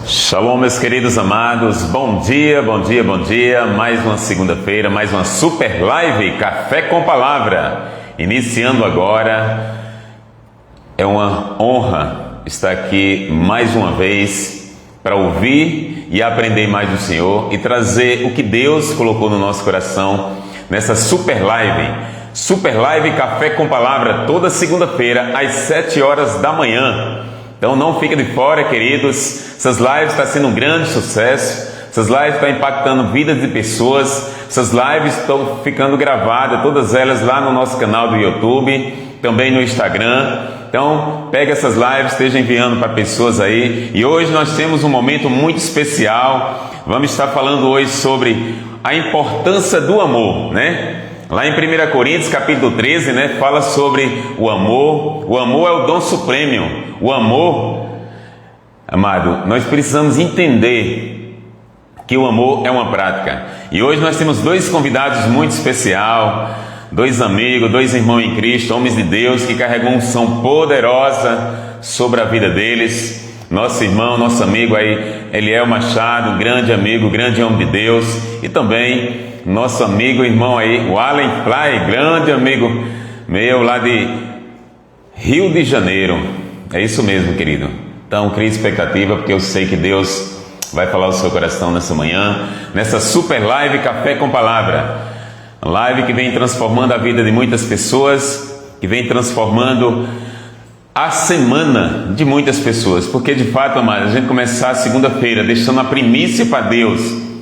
Shalom, meus queridos amados, bom dia, bom dia, bom dia. Mais uma segunda-feira, mais uma super live Café com Palavra. Iniciando agora, é uma honra estar aqui mais uma vez para ouvir e aprender mais do Senhor e trazer o que Deus colocou no nosso coração nessa super live Café com Palavra, toda segunda-feira às 7 horas da manhã. Então não fica de fora, queridos. Essas lives estão sendo um grande sucesso. Essas lives estão impactando vidas de pessoas. Essas lives estão ficando gravadas, todas elas lá no nosso canal do YouTube, também no Instagram. Então pega essas lives, esteja enviando para pessoas aí. E hoje nós temos um momento muito especial. Vamos estar falando hoje sobre a importância do amor, né? Lá em 1 Coríntios, capítulo 13, né, fala sobre o amor. O amor é o dom supremo. O amor, amado, nós precisamos entender que o amor é uma prática. E hoje nós temos dois convidados muito especiais, dois amigos, dois irmãos em Cristo, homens de Deus, que carregam uma unção poderosa sobre a vida deles. Nosso irmão, nosso amigo aí, Eliel Machado, um grande amigo, grande homem de Deus. E também nosso amigo, irmão aí, o Allen Fly, grande amigo meu lá de Rio de Janeiro. É isso mesmo, querido. Então, crie expectativa, porque eu sei que Deus vai falar o seu coração nessa manhã, nessa super live Café com Palavra. Live que vem transformando a vida de muitas pessoas, que vem transformando a semana de muitas pessoas. Porque, de fato, amado, a gente começar a segunda-feira deixando a primícia para Deus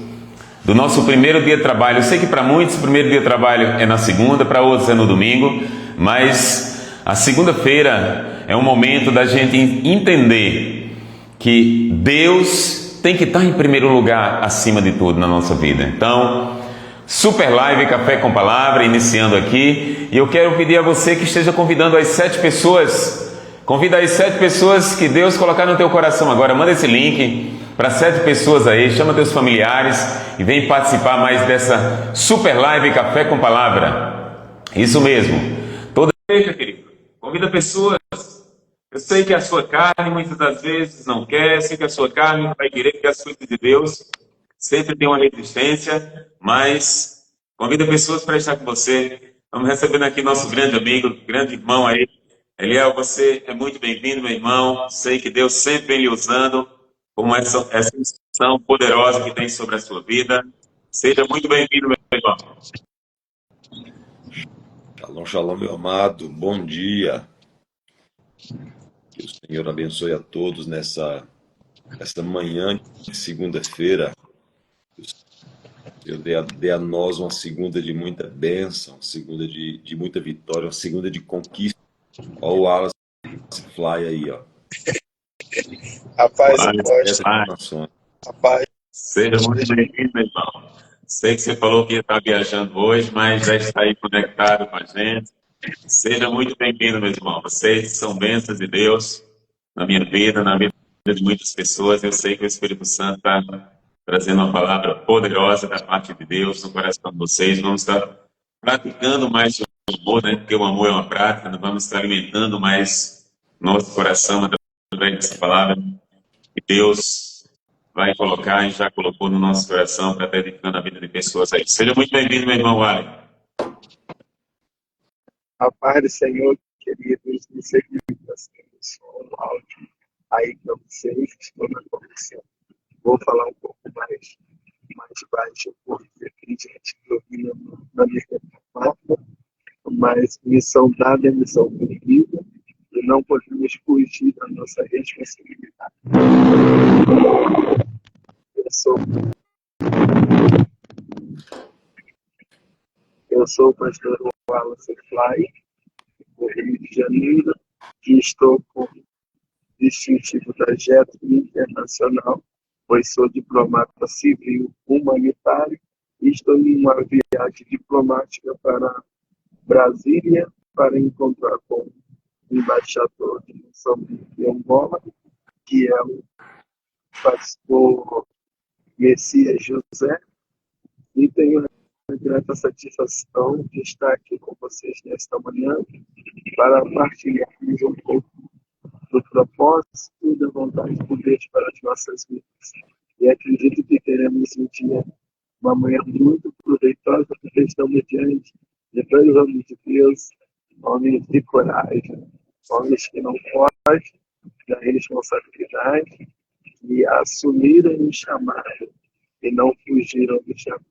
do nosso primeiro dia de trabalho. Eu sei que para muitos o primeiro dia de trabalho é na segunda, para outros é no domingo, mas a segunda-feira é um momento da gente entender que Deus tem que estar em primeiro lugar acima de tudo na nossa vida. Então, super live Café com Palavra, iniciando aqui, e eu quero pedir a você que esteja convidando as 7 pessoas, convida as 7 pessoas que Deus colocar no teu coração agora, manda esse link para 7 pessoas aí, chama teus familiares e vem participar mais dessa super live Café com Palavra. Isso mesmo. Toda vez, querido, convida pessoas. Eu sei que a sua carne muitas das vezes não quer, sei que a sua carne não vai querer, que as coisas de Deus sempre tem uma resistência, mas convida pessoas para estar com você. Vamos recebendo aqui nosso grande amigo, grande irmão aí. Eliel, você é muito bem-vindo, meu irmão. Sei que Deus sempre vem lhe usando como essa instrução poderosa que tem sobre a sua vida. Seja muito bem-vindo, meu irmão. Shalom, shalom, meu amado. Bom dia. Que o Senhor abençoe a todos nessa manhã de segunda-feira. Que o Senhor dê a nós uma segunda de muita bênção, uma segunda de muita vitória, uma segunda de conquista. Olha o Wallace Fly aí, ó. Rapaz, Rapaz, seja muito bem-vindo, meu irmão. Sei que você falou que ia estar viajando hoje, mas já está aí conectado com a gente. Seja muito bem-vindo, meu irmão. Vocês são bênçãos de Deus na minha vida, na vida de muitas pessoas. Eu sei que o Espírito Santo está trazendo uma palavra poderosa da parte de Deus no coração de vocês. Vamos estar praticando mais o amor, né? Porque o amor é uma prática. Nós vamos estar alimentando mais nosso coração através dessa palavra que Deus vai colocar e já colocou no nosso coração para estar edificando a vida de pessoas aí. Seja muito bem-vindo, meu irmão Allen. A paz do Senhor, queridos, me seguindo um áudio aí para vocês, estou na conexão. Vou falar um pouco mais baixo, porque tem gente ouvindo na minha plataforma, mas missão dada é missão cumprida e não podemos fugir da nossa responsabilidade. Eu sou o pastor Wallace Fly, do Rio de Janeiro, e estou com distintivo projeto internacional, pois sou diplomata civil humanitário e estou em uma viagem diplomática para Brasília para encontrar com o embaixador de Moçambique e Angola, que é o pastor Messias José, e tenho a grata satisfação de estar aqui com vocês nesta manhã para partilharmos um pouco do propósito e da vontade de Deus para as nossas vidas. E acredito que teremos um dia, uma manhã muito proveitosa, porque estamos diante de dois homens de Deus, homens de coragem, homens que não fogem da responsabilidade, que assumiram o chamado e não fugiram do chamado.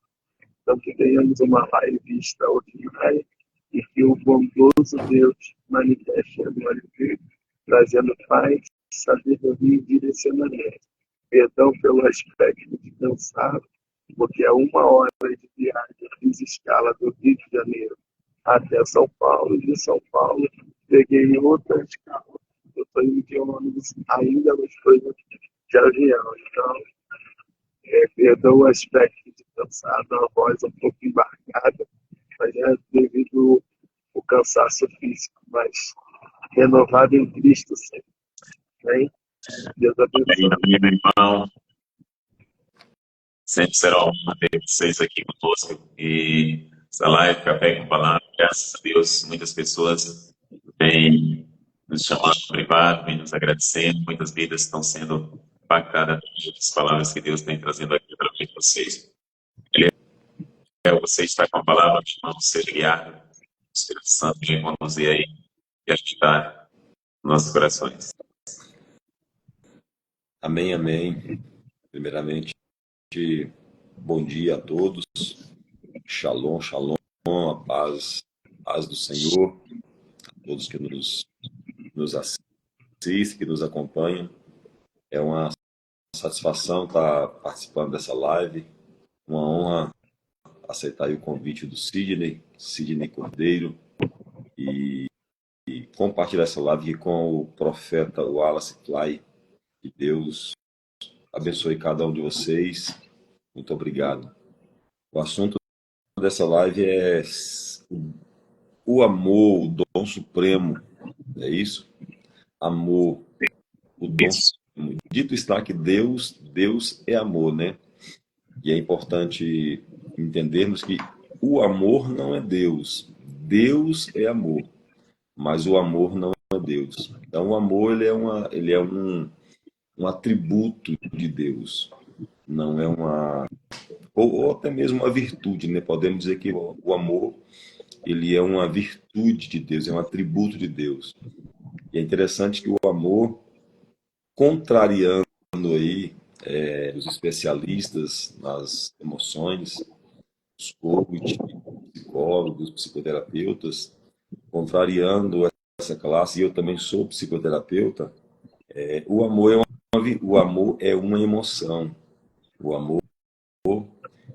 Então, que tenhamos uma live extraordinária e que o bondoso Deus manifeste a glória dele, trazendo paz, sabedoria e direcionamento. Perdão pelo aspecto de cansado, porque é 1 hora de viagem, eu fiz escala do Rio de Janeiro até São Paulo, e de São Paulo peguei outra escala. Eu estou indo de ônibus, ainda não estou de avião. Então, perdão o aspecto de cansado, a voz um pouco embargada, mas é devido ao cansaço físico, mas renovado em Cristo sempre. Amém? Deus abençoe. Amém, meu irmão. Sempre será uma honra ter vocês aqui conosco. E essa live, Café com Palavra, graças a Deus, muitas pessoas vêm nos chamando no privado, vêm nos agradecendo, muitas vidas estão sendo impactadas pelas palavras que Deus tem trazendo aqui para vocês. Você está com a palavra, irmão, seja guiado, o Espírito Santo vem conduzir aí e agitar nossos corações. Amém, amém. Primeiramente, bom dia a todos. Shalom, shalom, a paz do Senhor, a todos que nos assistem, que nos acompanham. É uma satisfação estar participando dessa live, uma honra aceitar o convite do Sidney Cordeiro, e compartilhar essa live com o profeta Wallace Fly. Que Deus abençoe cada um de vocês. Muito obrigado. O assunto dessa live é o amor, o dom supremo. É isso? Amor, o dom supremo. Dito está que Deus é amor, né? E é importante entendermos que o amor não é Deus. Deus é amor, mas o amor não é Deus. Então o amor ele é um atributo de Deus, não é ou até mesmo uma virtude, né? Podemos dizer que o amor ele é uma virtude de Deus, é um atributo de Deus. E é interessante que o amor, contrariando aí os especialistas nas emoções, os coaches, psicólogos, psicoterapeutas, contrariando essa classe, e eu também sou psicoterapeuta, o amor é uma emoção. O amor,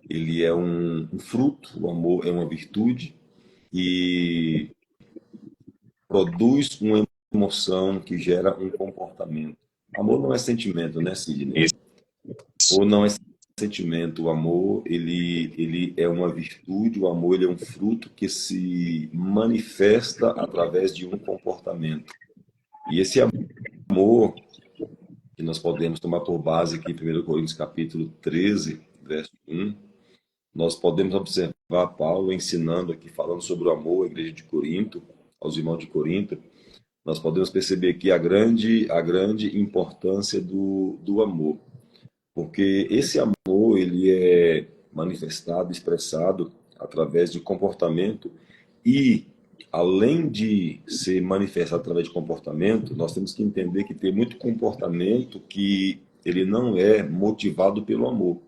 ele é um fruto, o amor é uma virtude e produz uma emoção que gera um comportamento. Amor não é sentimento, né, Sidney? Ou não é sentimento. O amor, ele é uma virtude, o amor ele é um fruto que se manifesta através de um comportamento. E esse amor que nós podemos tomar por base aqui em 1 Coríntios capítulo 13, verso 1, nós podemos observar Paulo ensinando aqui, falando sobre o amor à igreja de Corinto, aos irmãos de Corinto. Nós podemos perceber aqui a grande importância do amor, porque esse amor ele é manifestado, expressado através de comportamento e, além de ser manifestado através de comportamento, nós temos que entender que tem muito comportamento que ele não é motivado pelo amor.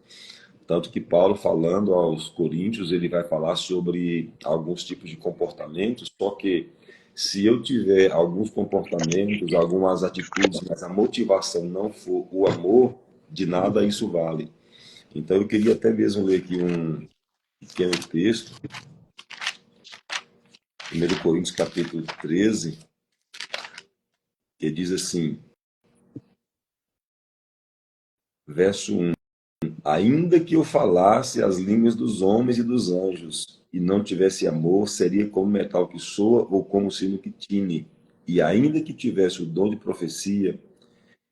Tanto que Paulo, falando aos Coríntios, ele vai falar sobre alguns tipos de comportamentos, só que se eu tiver alguns comportamentos, algumas atitudes, mas a motivação não for o amor, de nada isso vale. Então eu queria até mesmo ler aqui um pequeno texto, 1 Coríntios capítulo 13, que diz assim, verso 1, ainda que eu falasse as línguas dos homens e dos anjos, e não tivesse amor, seria como metal que soa ou como sino que tine. E ainda que tivesse o dom de profecia,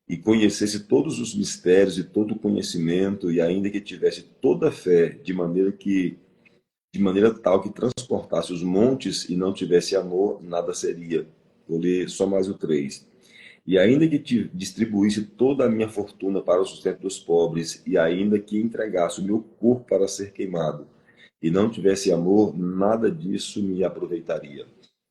e conhecesse todos os mistérios e todo o conhecimento, e ainda que tivesse toda a fé, de maneira tal que transportasse os montes e não tivesse amor, nada seria. Vou ler só mais o 3. E ainda que te distribuísse toda a minha fortuna para o sustento dos pobres, e ainda que entregasse o meu corpo para ser queimado, e não tivesse amor, nada disso me aproveitaria.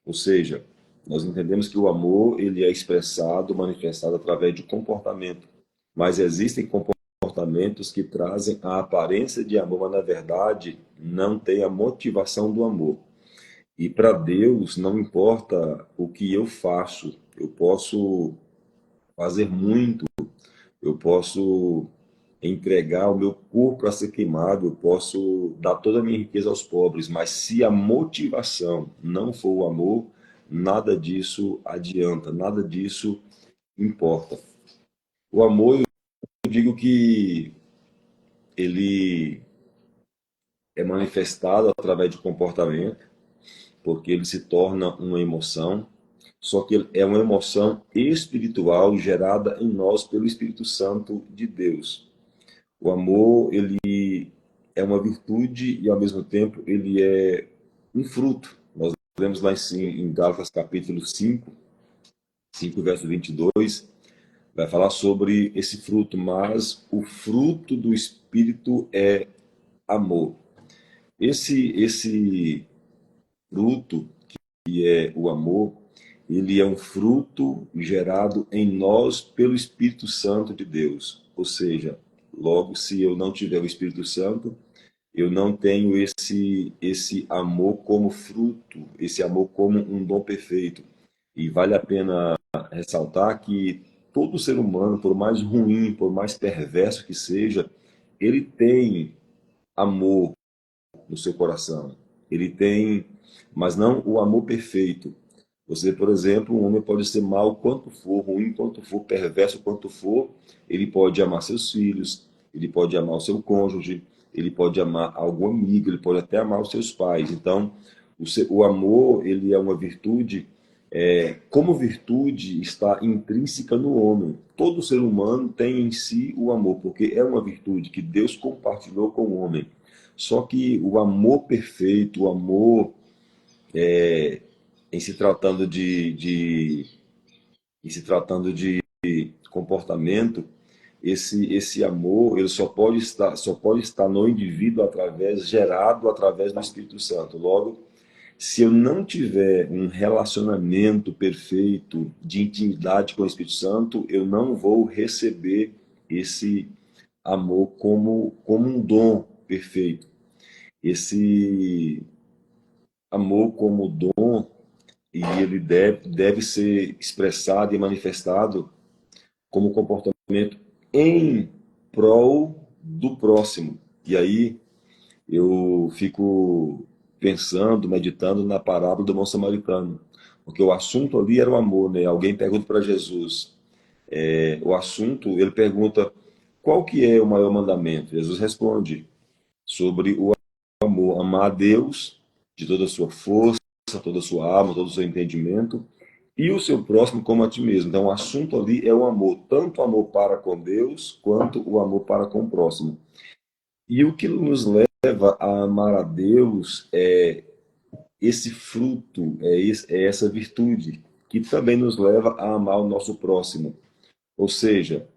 Ou seja, nós entendemos que o amor ele é expressado, manifestado através de comportamento, mas existem comportamentos que trazem a aparência de amor, mas na verdade não tem a motivação do amor. E para Deus não importa o que eu faço, eu posso fazer muito, eu posso entregar o meu corpo para ser queimado, eu posso dar toda a minha riqueza aos pobres, mas se a motivação não for o amor, nada disso adianta, nada disso importa. O amor, eu digo que ele é manifestado através de comportamento, porque ele se torna uma emoção, só que é uma emoção espiritual gerada em nós pelo Espírito Santo de Deus. O amor, ele é uma virtude e, ao mesmo tempo, ele é um fruto. Nós vemos lá em Gálatas capítulo 5 verso 22, vai falar sobre esse fruto, mas o fruto do Espírito é amor. Esse fruto, que é o amor, ele é um fruto gerado em nós pelo Espírito Santo de Deus. Ou seja, logo, se eu não tiver o Espírito Santo, eu não tenho esse amor como fruto, esse amor como um dom perfeito. E vale a pena ressaltar que todo ser humano, por mais ruim, por mais perverso que seja, ele tem amor no seu coração. Ele tem, mas não o amor perfeito. Você, por exemplo, um homem pode ser mau quanto for, ruim quanto for, perverso quanto for, ele pode amar seus filhos, ele pode amar o seu cônjuge, ele pode amar algum amigo, ele pode até amar os seus pais. Então, o amor, ele é uma virtude, como virtude está intrínseca no homem. Todo ser humano tem em si o amor, porque é uma virtude que Deus compartilhou com o homem. Só que o amor perfeito, o amor em se tratando em se tratando de comportamento, esse amor ele só pode estar no indivíduo gerado através do Espírito Santo. Logo, se eu não tiver um relacionamento perfeito de intimidade com o Espírito Santo, eu não vou receber esse amor como um dom perfeito. Esse amor como dom, e ele deve ser expressado e manifestado como comportamento em prol do próximo. E aí eu fico pensando, meditando na parábola do bom samaritano, porque o assunto ali era o amor, né? Alguém pergunta para Jesus, o assunto, ele pergunta qual que é o maior mandamento? Jesus responde sobre o amor, amar a Deus de toda a sua força, toda a sua alma, todo o seu entendimento, e o seu próximo como a ti mesmo. Então, o assunto ali é o amor, tanto o amor para com Deus, quanto o amor para com o próximo. E o que nos leva a amar a Deus é esse fruto, é essa virtude, que também nos leva a amar o nosso próximo. Ou seja,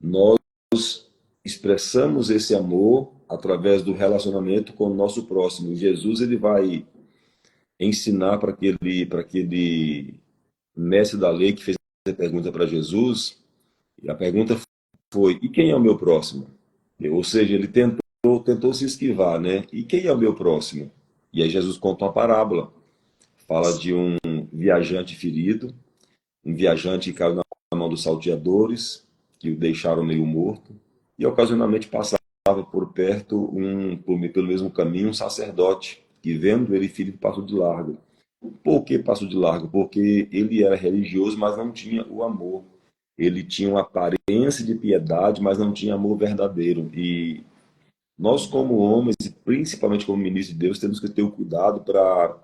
nós expressamos esse amor através do relacionamento com o nosso próximo. Jesus ele vai ensinar para aquele mestre da lei que fez a pergunta para Jesus, e a pergunta foi: e quem é o meu próximo? Ou seja, ele tentou se esquivar, né? E quem é o meu próximo? E aí Jesus conta uma parábola, fala de um viajante ferido, um viajante que caiu na mão dos salteadores, que o deixaram meio morto, e ocasionalmente passava por perto, pelo mesmo caminho, um sacerdote, que vendo ele ferido passou de largo. Por que passou de largo? Porque ele era religioso, mas não tinha o amor. Ele tinha uma aparência de piedade, mas não tinha amor verdadeiro. E nós, como homens, e principalmente como ministros de Deus, temos que ter o cuidado para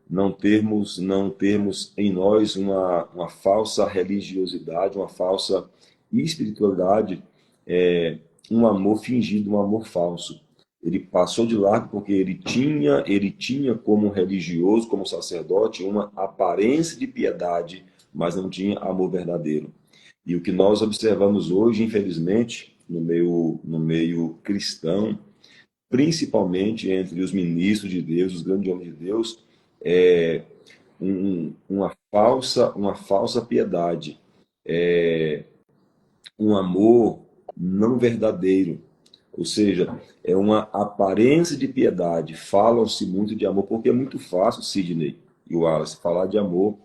não termos em nós uma falsa religiosidade, uma falsa espiritualidade, um amor fingido, um amor falso. Ele passou de largo porque ele tinha como religioso, como sacerdote, uma aparência de piedade, mas não tinha amor verdadeiro. E o que nós observamos hoje, infelizmente, no meio cristão, principalmente entre os ministros de Deus, os grandes homens de Deus, é uma falsa piedade, um amor não verdadeiro. Ou seja, é uma aparência de piedade. Falam-se muito de amor, porque é muito fácil, Sidney e Wallace, falar de amor.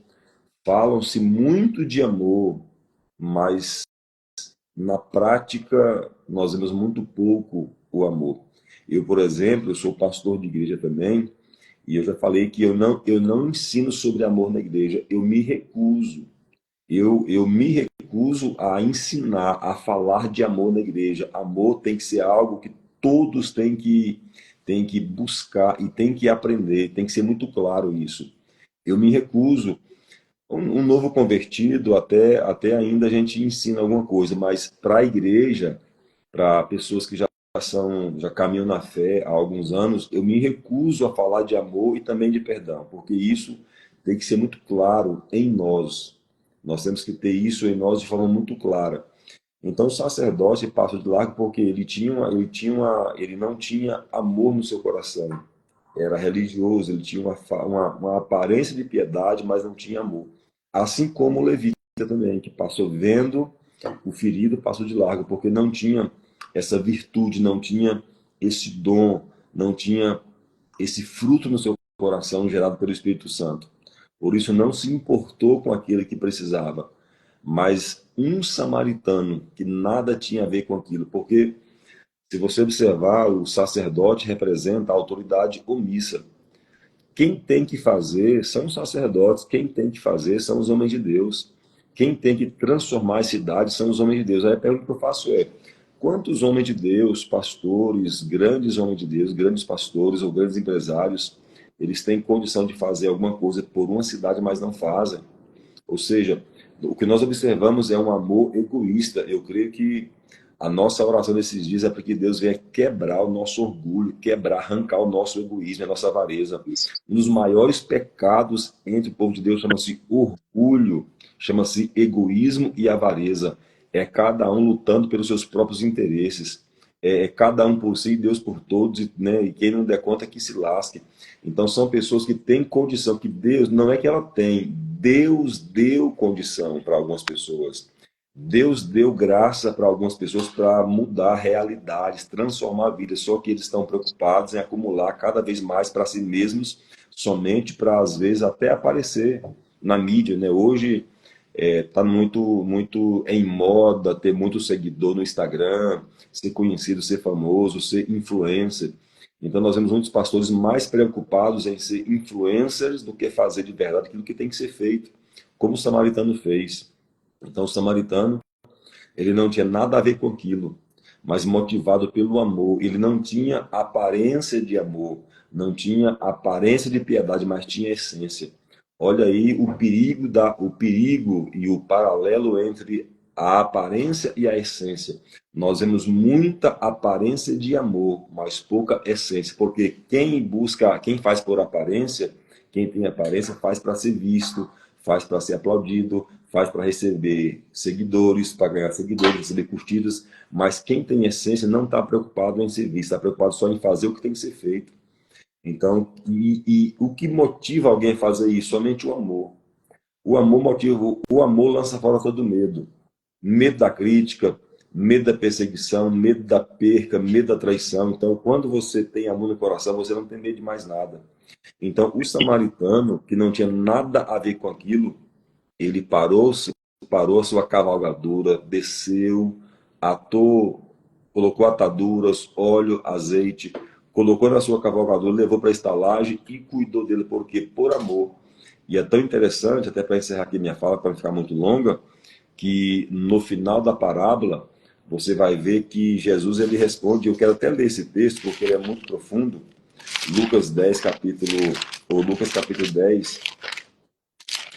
Falam-se muito de amor, mas na prática nós vemos muito pouco o amor. Eu, por exemplo, eu sou pastor de igreja também, e eu já falei que eu não ensino sobre amor na igreja, eu me recuso. Eu me recuso a ensinar, a falar de amor na igreja. Amor tem que ser algo que todos têm que buscar e têm que aprender, tem que ser muito claro isso. Eu me recuso. Um novo convertido, até ainda a gente ensina alguma coisa, mas para a igreja, para pessoas que já caminham na fé há alguns anos, eu me recuso a falar de amor e também de perdão, porque isso tem que ser muito claro em nós. Nós temos que ter isso em nós de forma muito clara. Então o sacerdote passou de largo porque ele não tinha amor no seu coração. Era religioso, ele tinha uma aparência de piedade, mas não tinha amor. Assim como o levita também, que passou vendo o ferido, passou de largo, porque não tinha essa virtude, não tinha esse dom, não tinha esse fruto no seu coração gerado pelo Espírito Santo. Por isso não se importou com aquele que precisava. Mas um samaritano que nada tinha a ver com aquilo, porque se você observar, o sacerdote representa a autoridade omissa. Quem tem que fazer são os sacerdotes, quem tem que fazer são os homens de Deus. Quem tem que transformar as cidades são os homens de Deus. Aí a pergunta que eu faço é: quantos homens de Deus, pastores, grandes homens de Deus, grandes pastores ou grandes empresários, eles têm condição de fazer alguma coisa por uma cidade, mas não fazem? Ou seja, o que nós observamos é um amor egoísta. Eu creio que a nossa oração nesses dias é para que Deus venha quebrar o nosso orgulho, quebrar, arrancar o nosso egoísmo, a nossa avareza. Um dos maiores pecados entre o povo de Deus chama-se orgulho, chama-se egoísmo e avareza. É cada um lutando pelos seus próprios interesses. É cada um por si, Deus por todos, né? E quem não der conta que se lasque. Então são pessoas que têm condição, que Deus, não é que ela tem, Deus deu condição para algumas pessoas. Deus deu graça para algumas pessoas para mudar realidades, transformar vidas, só que eles estão preocupados em acumular cada vez mais para si mesmos, somente para, às vezes, até aparecer na mídia, né? Hoje está muito em moda ter muito seguidor no Instagram, ser conhecido, ser famoso, ser influencer. Então nós vemos muitos pastores mais preocupados em ser influencers do que fazer de verdade aquilo que tem que ser feito, como o samaritano fez. Então o samaritano, ele não tinha nada a ver com aquilo, mas motivado pelo amor. Ele não tinha aparência de amor, não tinha aparência de piedade, mas tinha essência. Olha aí o perigo e o paralelo entre a aparência e a essência. Nós vemos muita aparência de amor, mas pouca essência, porque quem faz por aparência, quem tem aparência faz para ser visto, faz para ser aplaudido, faz para receber seguidores, para ganhar seguidores, receber curtidas, mas quem tem essência não está preocupado em ser visto, está preocupado só em fazer o que tem que ser feito. Então, e o que motiva alguém a fazer isso? Somente o amor. O amor motiva, o amor lança fora todo medo. Medo da crítica, medo da perseguição, medo da perca, medo da traição. Então, quando você tem amor no coração, você não tem medo de mais nada. Então, o samaritano, que não tinha nada a ver com aquilo, ele parou a sua cavalgadura, desceu, atou, colocou ataduras, óleo, azeite, colocou na sua cavalgadura, levou para a estalagem e cuidou dele, porque por amor. E é tão interessante, até para encerrar aqui minha fala, para não ficar muito longa, que no final da parábola, você vai ver que Jesus ele responde, eu quero até ler esse texto, porque ele é muito profundo, Lucas capítulo 10,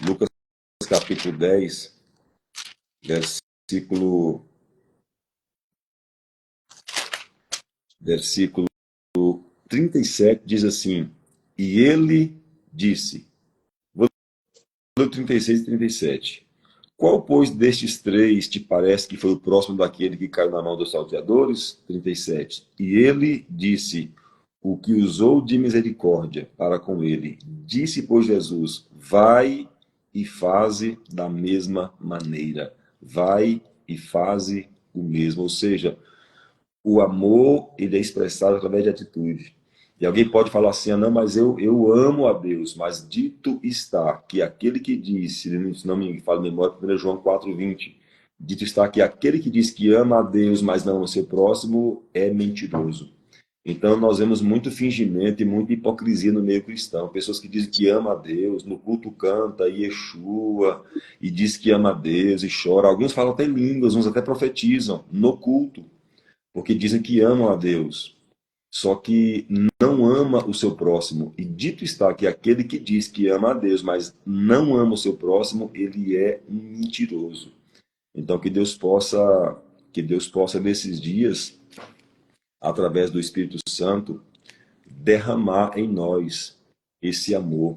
Lucas capítulo 10, versículo, versículo 37, diz assim, e ele disse, vou 36 e 37. Qual, pois, destes três te parece que foi o próximo daquele que caiu na mão dos salteadores? 37. E ele disse: o que usou de misericórdia para com ele. Disse, pois, Jesus: vai e faze da mesma maneira. Vai e faze o mesmo. Ou seja, o amor, ele é expressado através de atitude. E alguém pode falar assim: ah, não, mas eu amo a Deus. Mas dito está que aquele que disse, se não me falo memória, 1 João 4,20, dito está que aquele que diz que ama a Deus, mas não ama o seu próximo, é mentiroso. Então nós vemos muito fingimento e muita hipocrisia no meio cristão. Pessoas que dizem que ama a Deus, no culto canta Yeshua, e diz que ama a Deus e chora. Alguns falam até línguas, uns até profetizam no culto, porque dizem que amam a Deus, só que não ama o seu próximo. E dito está que aquele que diz que ama a Deus, mas não ama o seu próximo, ele é um mentiroso. Então que Deus possa nesses dias, através do Espírito Santo, derramar em nós esse amor,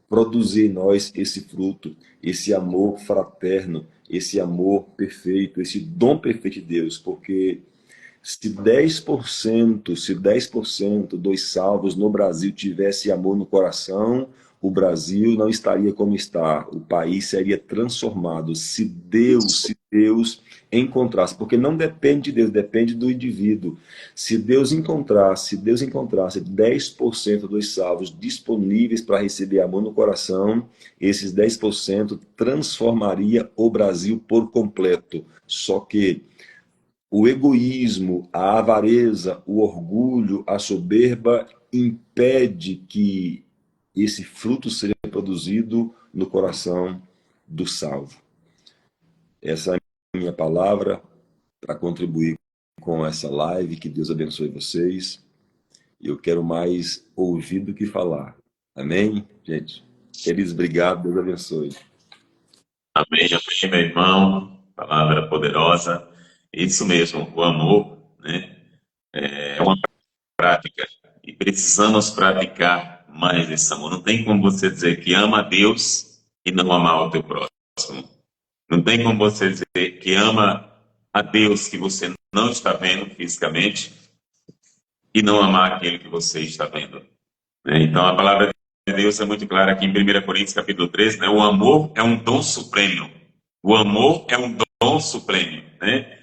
produzir em nós esse fruto, esse amor fraterno, esse amor perfeito, esse dom perfeito de Deus, porque se 10% dos salvos no Brasil tivesse amor no coração, o Brasil não estaria como está. O país seria transformado se Deus encontrasse, porque não depende de Deus, depende do indivíduo. Se Deus encontrasse 10% dos salvos disponíveis para receber amor no coração, esses 10% transformaria o Brasil por completo. Só que o egoísmo, a avareza, o orgulho, a soberba impede que esse fruto seja produzido no coração do salvo. Essa é a minha palavra para contribuir com essa live. Que Deus abençoe vocês. Eu quero mais ouvir do que falar. Amém, gente? Eles, obrigado. Deus abençoe. Amém, amém, meu irmão. Palavra poderosa. Isso mesmo, o amor, né, é uma prática. E precisamos praticar mais esse amor. Não tem como você dizer que ama a Deus e não amar o teu próximo. Não tem como você dizer que ama a Deus que você não está vendo fisicamente e não amar aquele que você está vendo, né? Então a palavra de Deus é muito clara aqui em 1 Coríntios capítulo 13, né? O amor é um dom supremo. O amor é um dom supremo, né?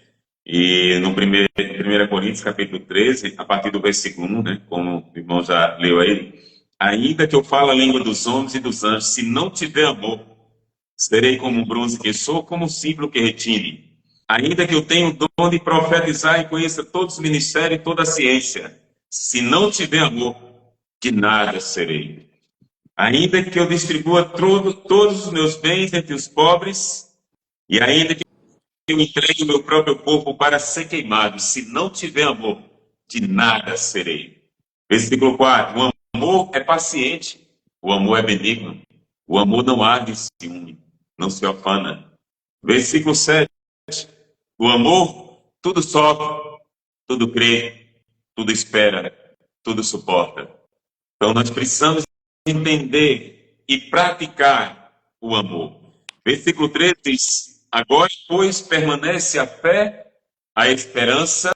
E no 1 Coríntios capítulo 13, a partir do versículo 1, né, como o irmão já leu aí: ainda que eu fale a língua dos homens e dos anjos, se não tiver amor, serei como um bronze que sou, como um símbolo que retine. Ainda que eu tenha o dom de profetizar e conheça todos os ministérios e toda a ciência, se não tiver amor, de nada serei. Ainda que eu distribua todos os meus bens entre os pobres, e ainda que eu entregue o meu próprio corpo para ser queimado, se não tiver amor, de nada serei. Versículo 4, o amor é paciente, o amor é benigno, o amor não arde em ciúme, não se afana. Versículo 7, o amor tudo sofre, tudo crê, tudo espera, tudo suporta. Então nós precisamos entender e praticar o amor. Versículo 13 diz: agora, pois, permanece a fé, a esperança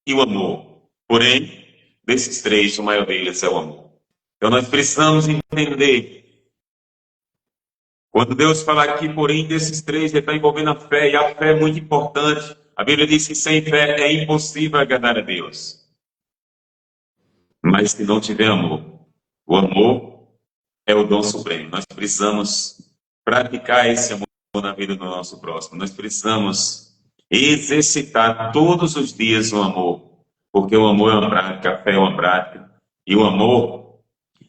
e o amor. Porém, desses três, o maior deles é o amor. Então nós precisamos entender. Quando Deus fala aqui, porém, desses três, ele está envolvendo a fé, e a fé é muito importante. A Bíblia diz que sem fé é impossível agradar a Deus. Mas se não tiver amor, o amor é o dom supremo. Nós precisamos praticar esse amor na vida do nosso próximo. Nós precisamos exercitar todos os dias o amor, porque o amor é uma prática, a fé é uma prática, e o amor,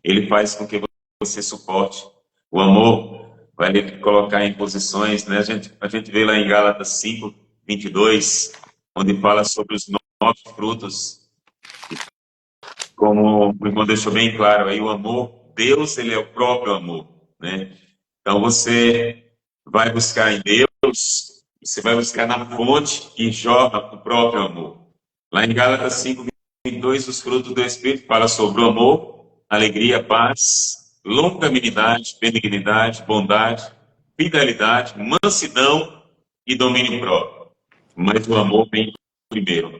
ele faz com que você suporte. O amor vai lhe colocar em posições, né? A gente vê lá em Gálatas 5, 22, onde fala sobre os 9 frutos. Como o irmão deixou bem claro aí, o amor, Deus, ele é o próprio amor, né? Então você vai buscar em Deus, você vai buscar na fonte que jorra o próprio amor. Lá em Gálatas 5, 22, os frutos do Espírito fala sobre o amor, alegria, paz, longanimidade, benignidade, bondade, fidelidade, mansidão e domínio próprio. Mas o amor vem primeiro.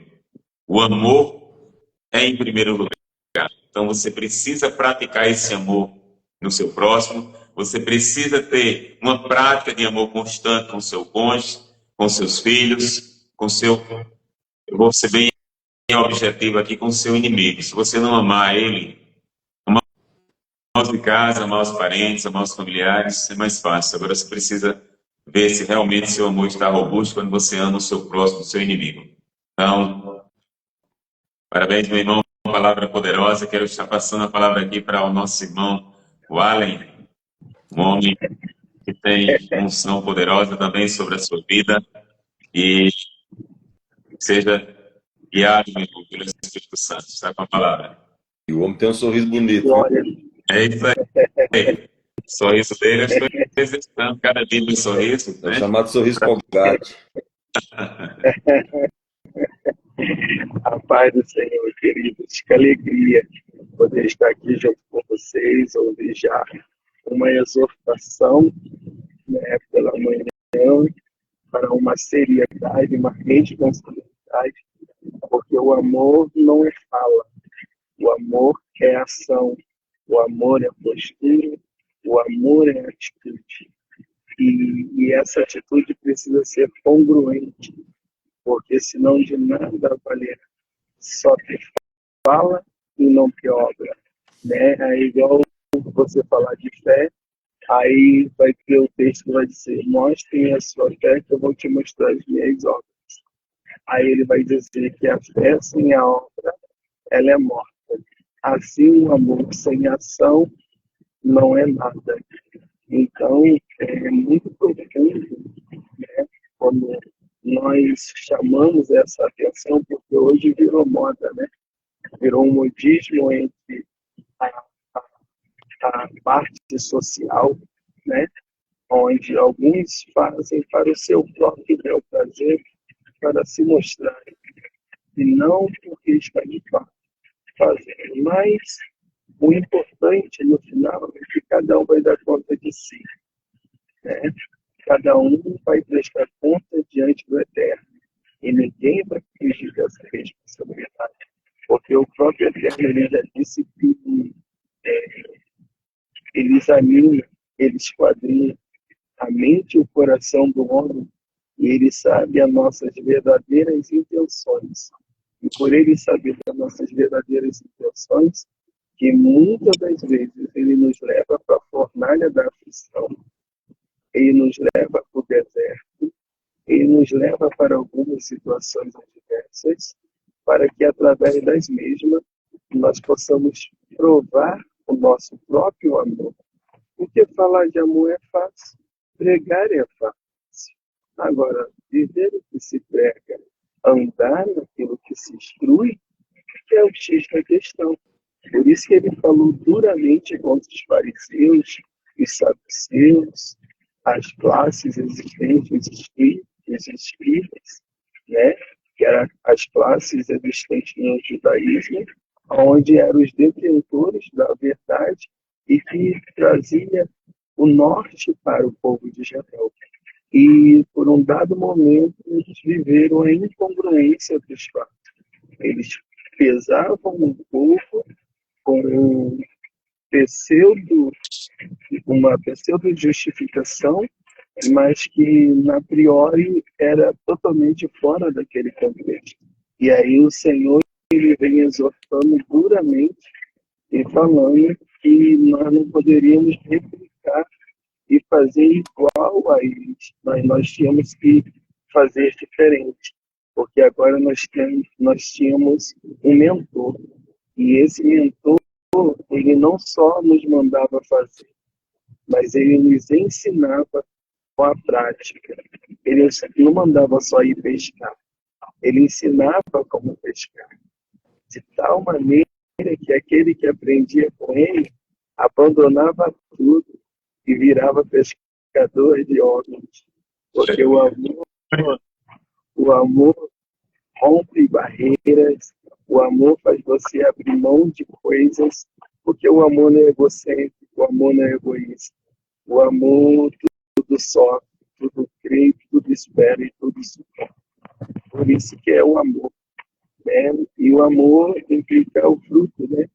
O amor é em primeiro lugar. Então você precisa praticar esse amor no seu próximo, você precisa ter uma prática de amor constante com o seu cônjuge, com seus filhos, com seu... Eu vou ser bem objetivo aqui, com o seu inimigo. Se você não amar ele, amar os de casa, amar os parentes, amar os familiares, é mais fácil. Agora você precisa ver se realmente seu amor está robusto quando você ama o seu próximo, o seu inimigo. Então, parabéns, meu irmão, uma palavra poderosa. Quero estar passando a palavra aqui para o nosso irmão, o Allen, um homem que tem unção poderosa também sobre a sua vida, e seja guiado, meu irmão, pelo Espírito Santo. Está com a palavra. E o homem tem um sorriso bonito. Glória. É isso aí. O sorriso dele, eu estou exercitando cada dia meu sorriso. É o chamado sorriso Colgate. A paz do Senhor, queridos. Que alegria poder estar aqui junto com vocês, ouvir já uma exortação, né, pela manhã, para uma seriedade, uma responsabilidade, porque o amor não é fala, o amor é ação, o amor é postura, o amor é atitude. E essa atitude precisa ser congruente, porque senão de nada valerá. Só ter fala e não ter obra. Né? É igual você falar de fé, aí vai ter o texto que vai dizer: mostre a sua fé que eu vou te mostrar as minhas obras. Aí ele vai dizer que a fé sem a obra, ela é morta. Assim, o amor sem ação não é nada. Então, é muito profundo, né, quando nós chamamos essa atenção, porque hoje virou moda, né? Virou um modismo entre a parte social, né? Onde alguns fazem para o seu próprio bel prazer, para se mostrar, e não porque está de fato fazendo. Mas o importante, no final, é que cada um vai dar conta de si. Né? Cada um vai prestar conta diante do Eterno. E ninguém vai fugir dessa responsabilidade. Porque o próprio Eterno, ele já disse que ele examina, ele esquadrinha a mente e o coração do homem, e ele sabe as nossas verdadeiras intenções. E por ele saber as nossas verdadeiras intenções, que muitas das vezes ele nos leva para a fornalha da aflição, ele nos leva para o deserto, ele nos leva para algumas situações adversas, para que através das mesmas nós possamos provar o nosso próprio amor. Porque falar de amor é fácil, pregar é fácil. Agora, viver o que se prega, andar naquilo que se instrui, é o X da questão. Por isso que ele falou duramente contra os fariseus, os saduceus, as classes existentes, os espíritas, né? Que eram as classes existentes no judaísmo, onde eram os detentores da verdade e que trazia o norte para o povo de Israel. E, por um dado momento, eles viveram a incongruência dos fatos. Eles pesavam um pouco com uma pseudo-justificação, mas que, na priori, era totalmente fora daquele contexto. E aí o Senhor ele vem exortando duramente e falando que nós não poderíamos replicar e fazer igual a eles, mas nós tínhamos que fazer diferente, porque agora nós tínhamos um mentor, e esse mentor, ele não só nos mandava fazer, mas ele nos ensinava com a prática. Ele não mandava só ir pescar, ele ensinava como pescar, de tal maneira que aquele que aprendia com ele abandonava tudo e virava pescador de homens, porque o amor rompe barreiras, o amor faz você abrir mão de coisas Porque o amor não é egocêntrico, o amor não é egoísta. O amor tudo sofre, tudo crê, tudo espera e tudo suporta. Por isso que é o amor, né? E o amor implica o fruto, né?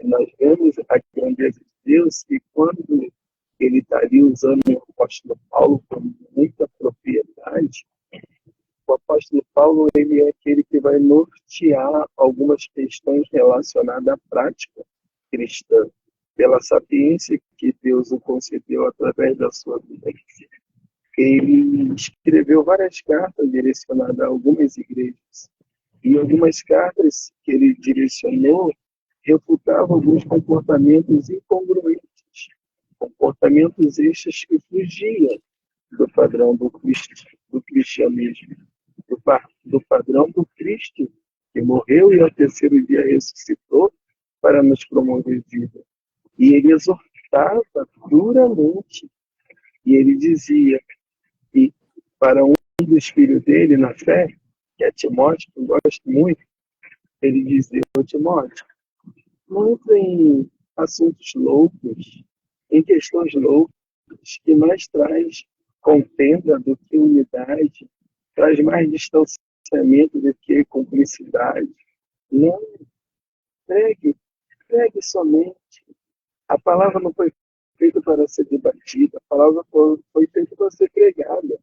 Nós vemos a grandeza de Deus e quando ele está ali usando o apóstolo Paulo com muita propriedade, o apóstolo Paulo ele é aquele que vai nortear algumas questões relacionadas à prática cristã, pela sapiência que Deus o concedeu através da sua vivência. Ele escreveu várias cartas direcionadas a algumas igrejas. E algumas cartas que ele direcionou refutavam alguns comportamentos incongruentes, comportamentos estes que fugiam do padrão do cristianismo, do padrão do Cristo, que morreu e ao terceiro dia ressuscitou para nos promover vida. E ele exortava duramente, e ele dizia que para um dos filhos dele na fé, que é Timóteo, que eu gosto muito, ele dizia: ô Timóteo, não entre em assuntos loucos, em questões loucas, que mais traz contenda do que unidade, traz mais distanciamento do que cumplicidade. Não, pregue somente. A palavra não foi feita para ser debatida, a palavra foi feita para ser pregada.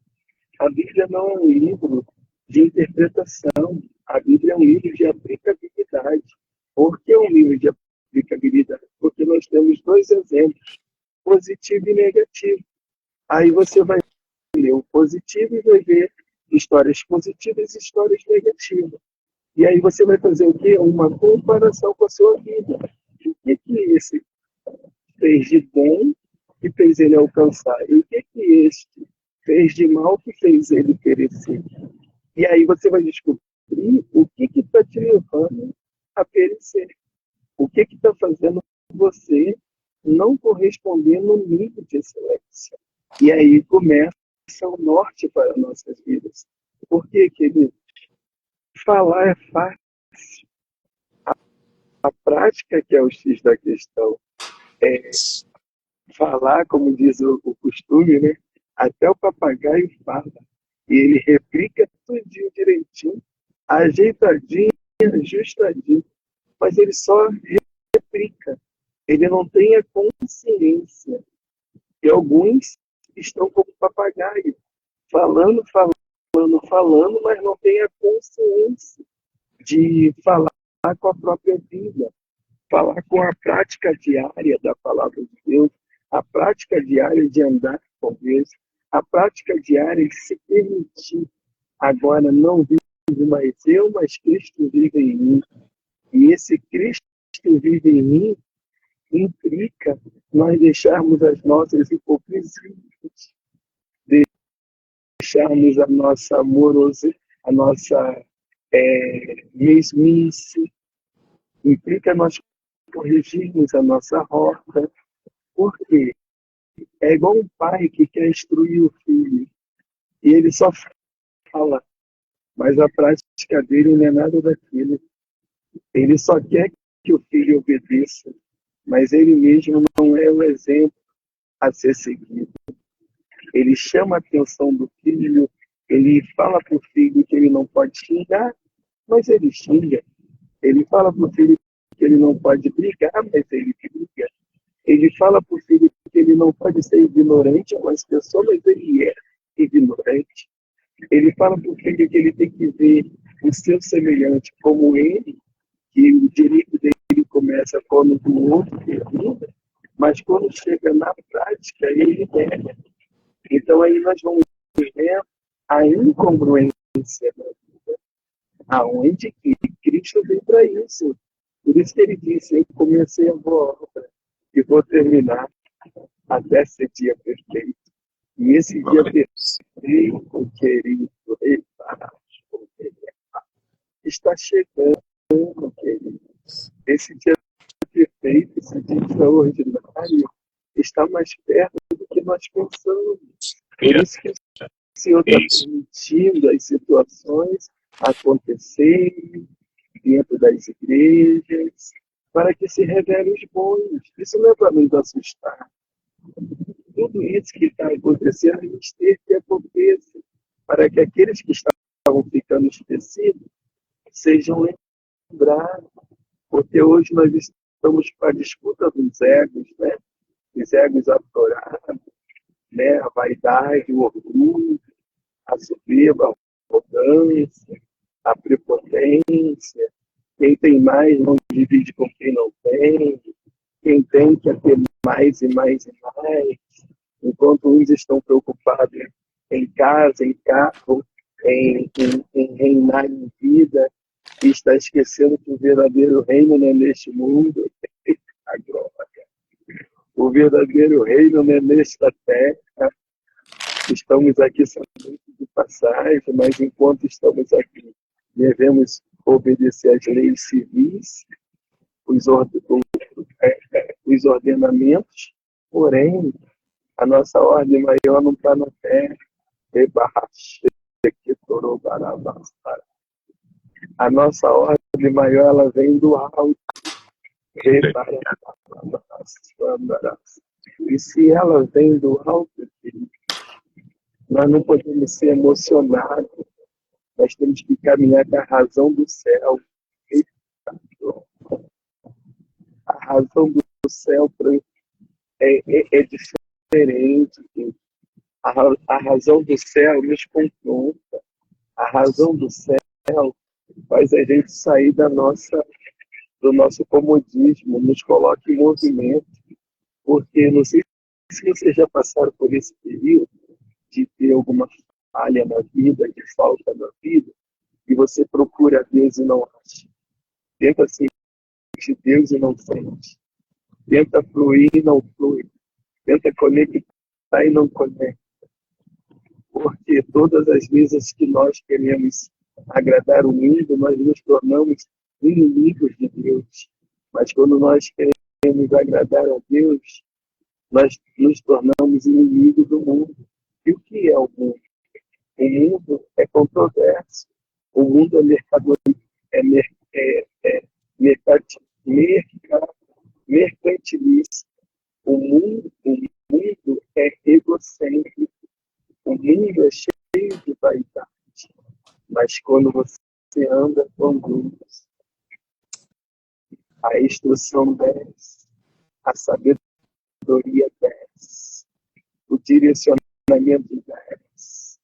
A Bíblia não é um livro de interpretação, a Bíblia é um livro de aplicabilidade. Por que é um livro de aplicabilidade? Porque nós temos dois exemplos, positivo e negativo. Aí você vai ler o positivo e vai ver histórias positivas e histórias negativas. E aí você vai fazer o quê? Uma comparação com a sua vida. O que esse fez de bom que fez ele alcançar? E o que este fez de mal que fez ele perecer? E aí você vai descobrir o que está te levando a perecer. O que está fazendo você não corresponder no nível de excelência. E aí começa o norte para nossas vidas. Por quê, querido? Falar é fácil. A prática que é o X da questão é falar, como diz o costume, né? Até o papagaio fala. E ele replica tudinho direitinho, ajeitadinho, ajustadinho. Mas ele só replica. Ele não tem a consciência. E alguns estão como papagaio, falando, mas não tem a consciência de falar com a própria vida, falar com a prática diária da palavra de Deus, a prática diária de andar com Deus, a prática diária de se permitir. Agora não vive mais eu, mas Cristo vive em mim. E esse Cristo vive em mim implica nós deixarmos as nossas hipocrisias, deixarmos a nossa amorosidade, a nossa mesmice, implica nós corrigirmos a nossa rota. Por quê? É igual um pai que quer instruir o filho, e ele só fala, mas a prática dele não é nada daquilo. Ele só quer que o filho obedeça, mas ele mesmo não é o exemplo a ser seguido. Ele chama a atenção do filho, ele fala para o filho que ele não pode xingar, mas ele xinga. Ele fala para o filho que ele não pode brigar, mas ele briga. Ele fala para o filho que ele não pode ser ignorante com as pessoas, mas ele é ignorante. Ele fala para o filho que ele tem que ver o seu semelhante como ele, que o direito dele começa quando o outro termina, mas quando chega na prática, ele nega. Então aí nós vamos ver a incongruência da vida, aonde que Cristo veio para isso. Por isso que ele disse: eu comecei a boa obra e vou terminar até ser dia perfeito. E esse dia perfeito, querido, está chegando, querido. Esse dia perfeito, esse dia extraordinário, está mais perto do que nós pensamos. Por isso que o Senhor está permitindo as situações acontecerem dentro das igrejas, para que se revelem os bons. Isso não é para nos assustar. Tudo isso que está acontecendo, a gente ter que aconteça, para que aqueles que estavam ficando esquecidos sejam lembrados. Porque hoje nós estamos com a disputa dos egos, né? Os egos aflorados, né? A vaidade, o orgulho, a soberba, a arrogância, a prepotência. Quem tem mais não divide com quem não tem. Quem tem quer ter mais e mais e mais. Enquanto uns estão preocupados em casa, em carro, em reinar em vida, e está esquecendo que o verdadeiro reino não é neste mundo. A glória. O verdadeiro reino não é nesta terra. Estamos aqui somente de passagem, mas enquanto estamos aqui, devemos obedecer às leis civis, os ordenamentos, porém, a nossa ordem maior não está na terra. A nossa ordem maior ela vem do alto. E se ela vem do alto, nós não podemos ser emocionados. Nós temos que caminhar com a razão do céu. A razão do céu é diferente. A razão do céu nos confronta. A razão do céu faz a gente sair do nosso comodismo, nos coloca em movimento. Porque não sei se vocês já passaram por esse período de ter alguma falha na vida, de falta na vida, e você procura Deus e não acha. Tenta sentir Deus e não sente. Tenta fluir e não flui. Tenta conectar e não conecta. Porque todas as vezes que nós queremos agradar o mundo, nós nos tornamos inimigos de Deus. Mas quando nós queremos agradar a Deus, nós nos tornamos inimigos do mundo. E o que é o mundo? O mundo é controverso. O mundo é mercantilista. O mundo é egocêntrico. O mundo é cheio de vaidade. Mas quando você anda com Deus, a instrução desce, a sabedoria desce, o direcionamento desce.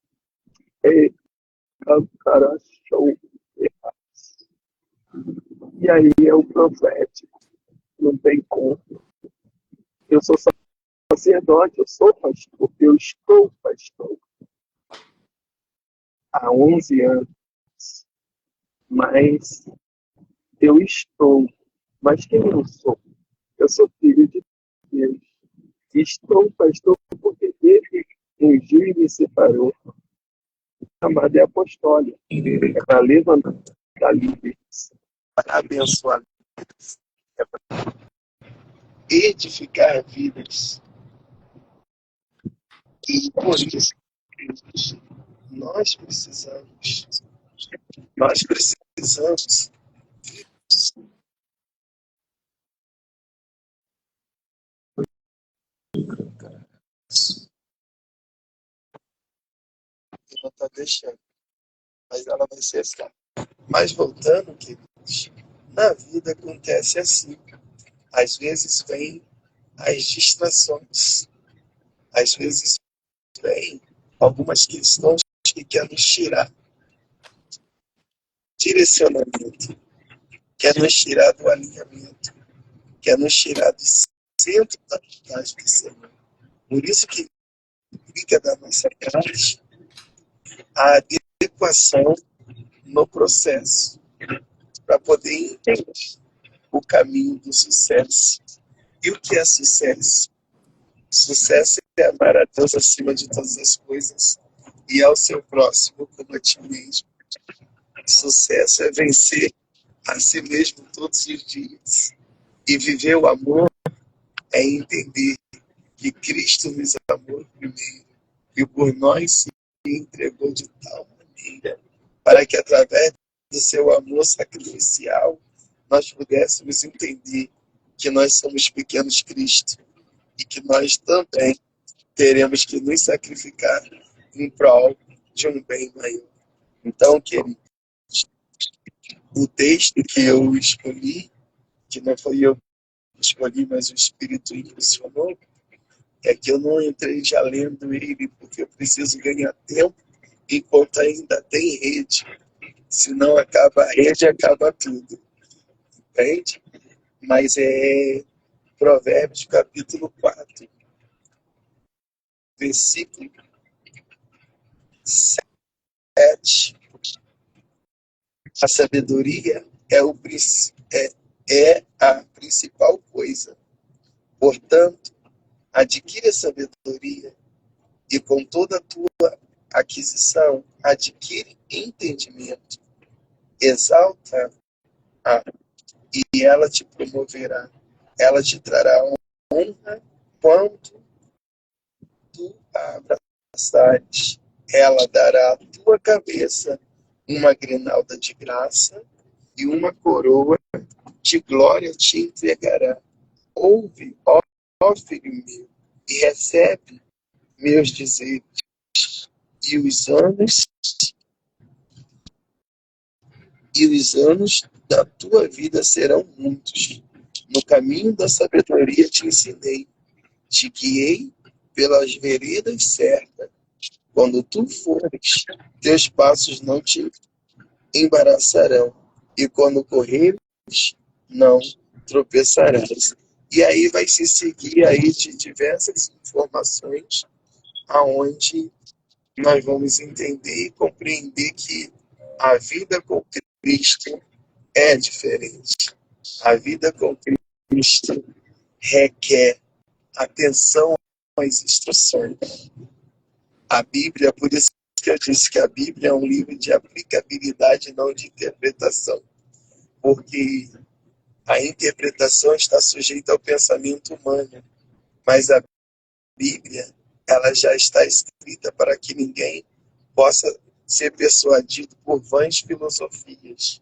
E aí é o profético. Não tem como. Eu sou sacerdote, eu sou pastor, eu estou pastor há 11 anos, mas eu estou. Mas quem eu sou? Eu sou filho de Deus. Estou pastor porque ele ungiu e me separou. Chamada é apostólica. É para levantar líderes, para abençoar líderes, é para edificar vidas. E por isso, nós precisamos não está deixando, mas ela vai cessar. Mas voltando, queridos, na vida acontece assim. Às vezes vem as distrações, às vezes vem algumas questões que querem nos tirar direcionamento, quer nos tirar do alinhamento, quer nos tirar do centro da vontade do Senhor. Por isso que fica da nossa parte a adequação no processo, para poder entender o caminho do sucesso. E o que é sucesso? Sucesso é amar a Deus acima de todas as coisas e ao seu próximo como a ti mesmo. Sucesso é vencer a si mesmo todos os dias. E viver o amor é entender que Cristo nos amou primeiro e por nós se entregou de tal maneira para que através do seu amor sacrificial nós pudéssemos entender que nós somos pequenos Cristo e que nós também teremos que nos sacrificar em prol de um bem maior. Então, querido, o texto que eu escolhi, que não foi eu que escolhi, mas o Espírito impulsionou, é que eu não entrei já lendo ele, porque eu preciso ganhar tempo enquanto ainda tem rede. Senão acaba a rede, acaba tudo. Entende? Mas é Provérbios capítulo 4, versículo 7. A sabedoria é a principal coisa. Portanto, adquire a sabedoria e com toda a tua aquisição, adquire entendimento. Exalta-a e ela te promoverá. Ela te trará honra quando tu a abraçares. Ela dará à tua cabeça uma grinalda de graça e uma coroa de glória te entregará. Ouve, ó filho meu, e recebe meus dizeres, e os anos da tua vida serão muitos. No caminho da sabedoria te ensinei, te guiei pelas veredas certas. Quando tu fores, teus passos não te embaraçarão, e quando correres, não tropeçarás. E aí vai se seguir aí de diversas informações, aonde nós vamos entender e compreender que a vida com Cristo é diferente. A vida com Cristo requer atenção às instruções. A Bíblia, por isso que eu disse que a Bíblia é um livro de aplicabilidade, não de interpretação. Porque a interpretação está sujeita ao pensamento humano, mas a Bíblia, ela já está escrita para que ninguém possa ser persuadido por vãs filosofias,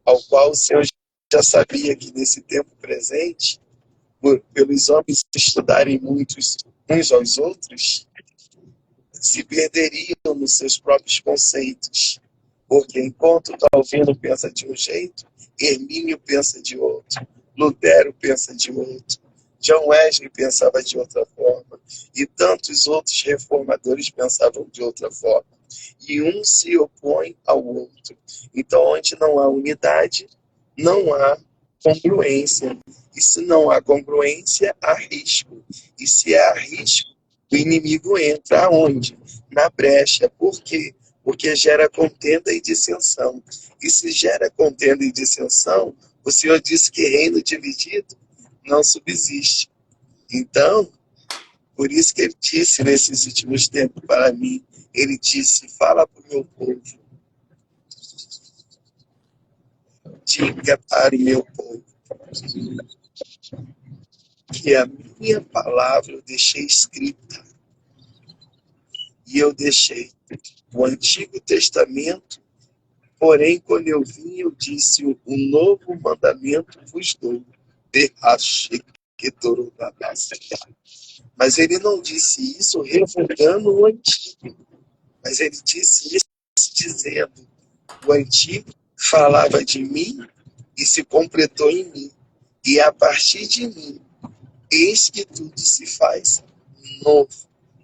ao qual o Senhor já sabia que nesse tempo presente, pelos homens estudarem muitos uns aos outros, se perderiam nos seus próprios conceitos. Porque enquanto Calvino pensa de um jeito, Hermínio pensa de outro, Lutero pensa de outro, John Wesley pensava de outra forma, e tantos outros reformadores pensavam de outra forma. E um se opõe ao outro. Então, onde não há unidade, não há congruência. E se não há congruência, há risco. E se há risco, o inimigo entra aonde? Na brecha. Por quê? Porque gera contenda e dissensão. E se gera contenda e dissensão, o Senhor disse que reino dividido não subsiste. Então, por isso que ele disse nesses últimos tempos para mim, ele disse, fala para o meu povo, diga para o meu povo, que a minha palavra eu deixei escrita. E eu deixei o Antigo Testamento, porém, quando eu vim, eu disse, um novo mandamento vos dou. Mas ele não disse isso revogando o Antigo. Mas ele disse isso dizendo, o Antigo falava de mim e se completou em mim. E a partir de mim, eis que tudo se faz novo.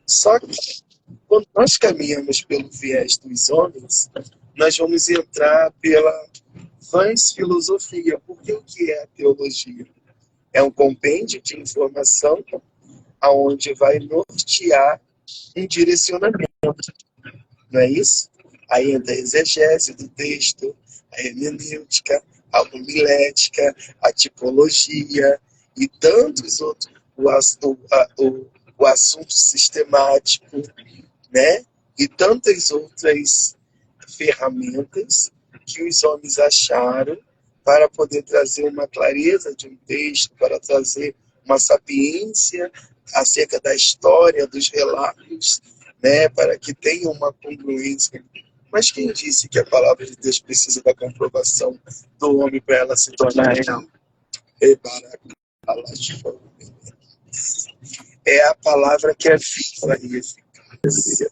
Só que, quando nós caminhamos pelo viés dos homens, nós vamos entrar pela vãs filosofia. Porque o que é a teologia? É um compêndio de informação aonde vai nortear um direcionamento. Não é isso? Aí entra a exegese do texto, a hermenêutica, a homilética, a tipologia e tantos outros, o assunto sistemático, né? E tantas outras ferramentas que os homens acharam para poder trazer uma clareza de um texto, para trazer uma sapiência acerca da história, dos relatos, né, para que tenha uma congruência. Mas quem disse que a palavra de Deus precisa da comprovação do homem para ela se tornar real? É a palavra que é viva e eficaz.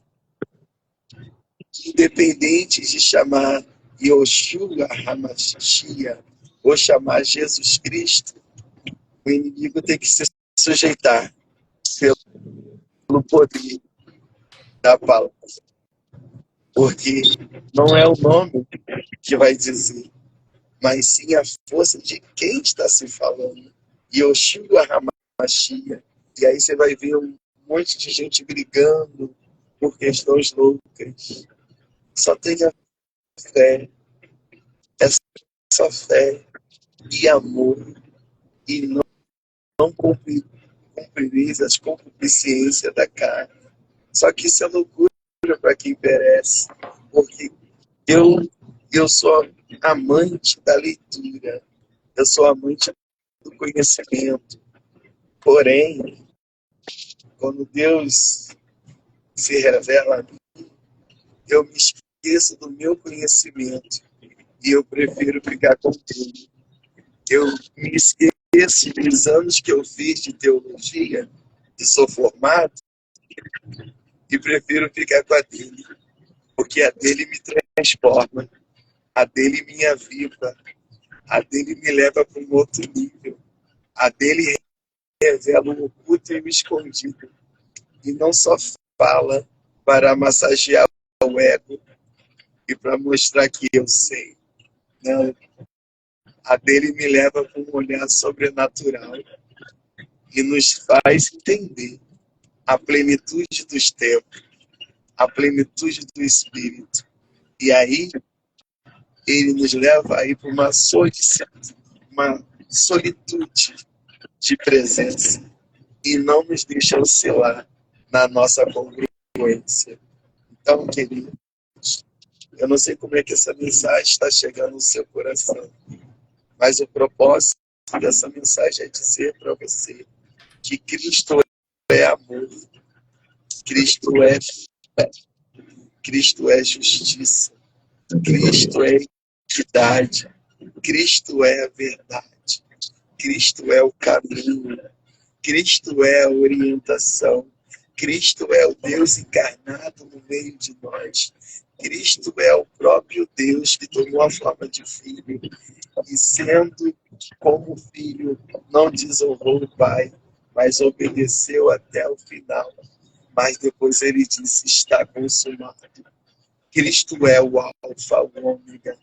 Independente de chamar Yoshua Hamashia ou chamar Jesus Cristo, o inimigo tem que se sujeitar pelo poder da palavra. Porque não é o nome que vai dizer, mas sim a força de quem está se falando. Yoshua Hamashia. E aí você vai ver um monte de gente brigando por questões loucas. Só tenha fé. É só fé e amor. E não cumprireis as concupiscências da carne. Só que isso é loucura para quem perece. Porque eu sou amante da leitura. Eu sou amante do conhecimento. Porém, quando Deus se revela a mim, eu me esqueço do meu conhecimento e eu prefiro ficar com ele. Eu me esqueço dos anos que eu fiz de teologia e sou formado e prefiro ficar com a dele, porque a dele me transforma, a dele me aviva, a dele me leva para um outro nível, a dele revela o oculto e o escondido e não só fala para massagear o ego e para mostrar que eu sei. Não. A dele me leva para um olhar sobrenatural e nos faz entender a plenitude dos tempos, a plenitude do Espírito. E aí, ele nos leva aí para uma solitude de presença e não nos deixa oscilar na nossa congruência. Então, queridos, eu não sei como é que essa mensagem está chegando no seu coração, mas o propósito dessa mensagem é dizer para você que Cristo é amor, Cristo é fé, Cristo é justiça, Cristo é equidade, Cristo é a verdade, Cristo é o caminho, Cristo é a orientação, Cristo é o Deus encarnado no meio de nós, Cristo é o próprio Deus que tomou a forma de filho e sendo como filho não desonrou o Pai, mas obedeceu até o final. Mas depois ele disse, está consumado. Cristo é o alfa, o ômega.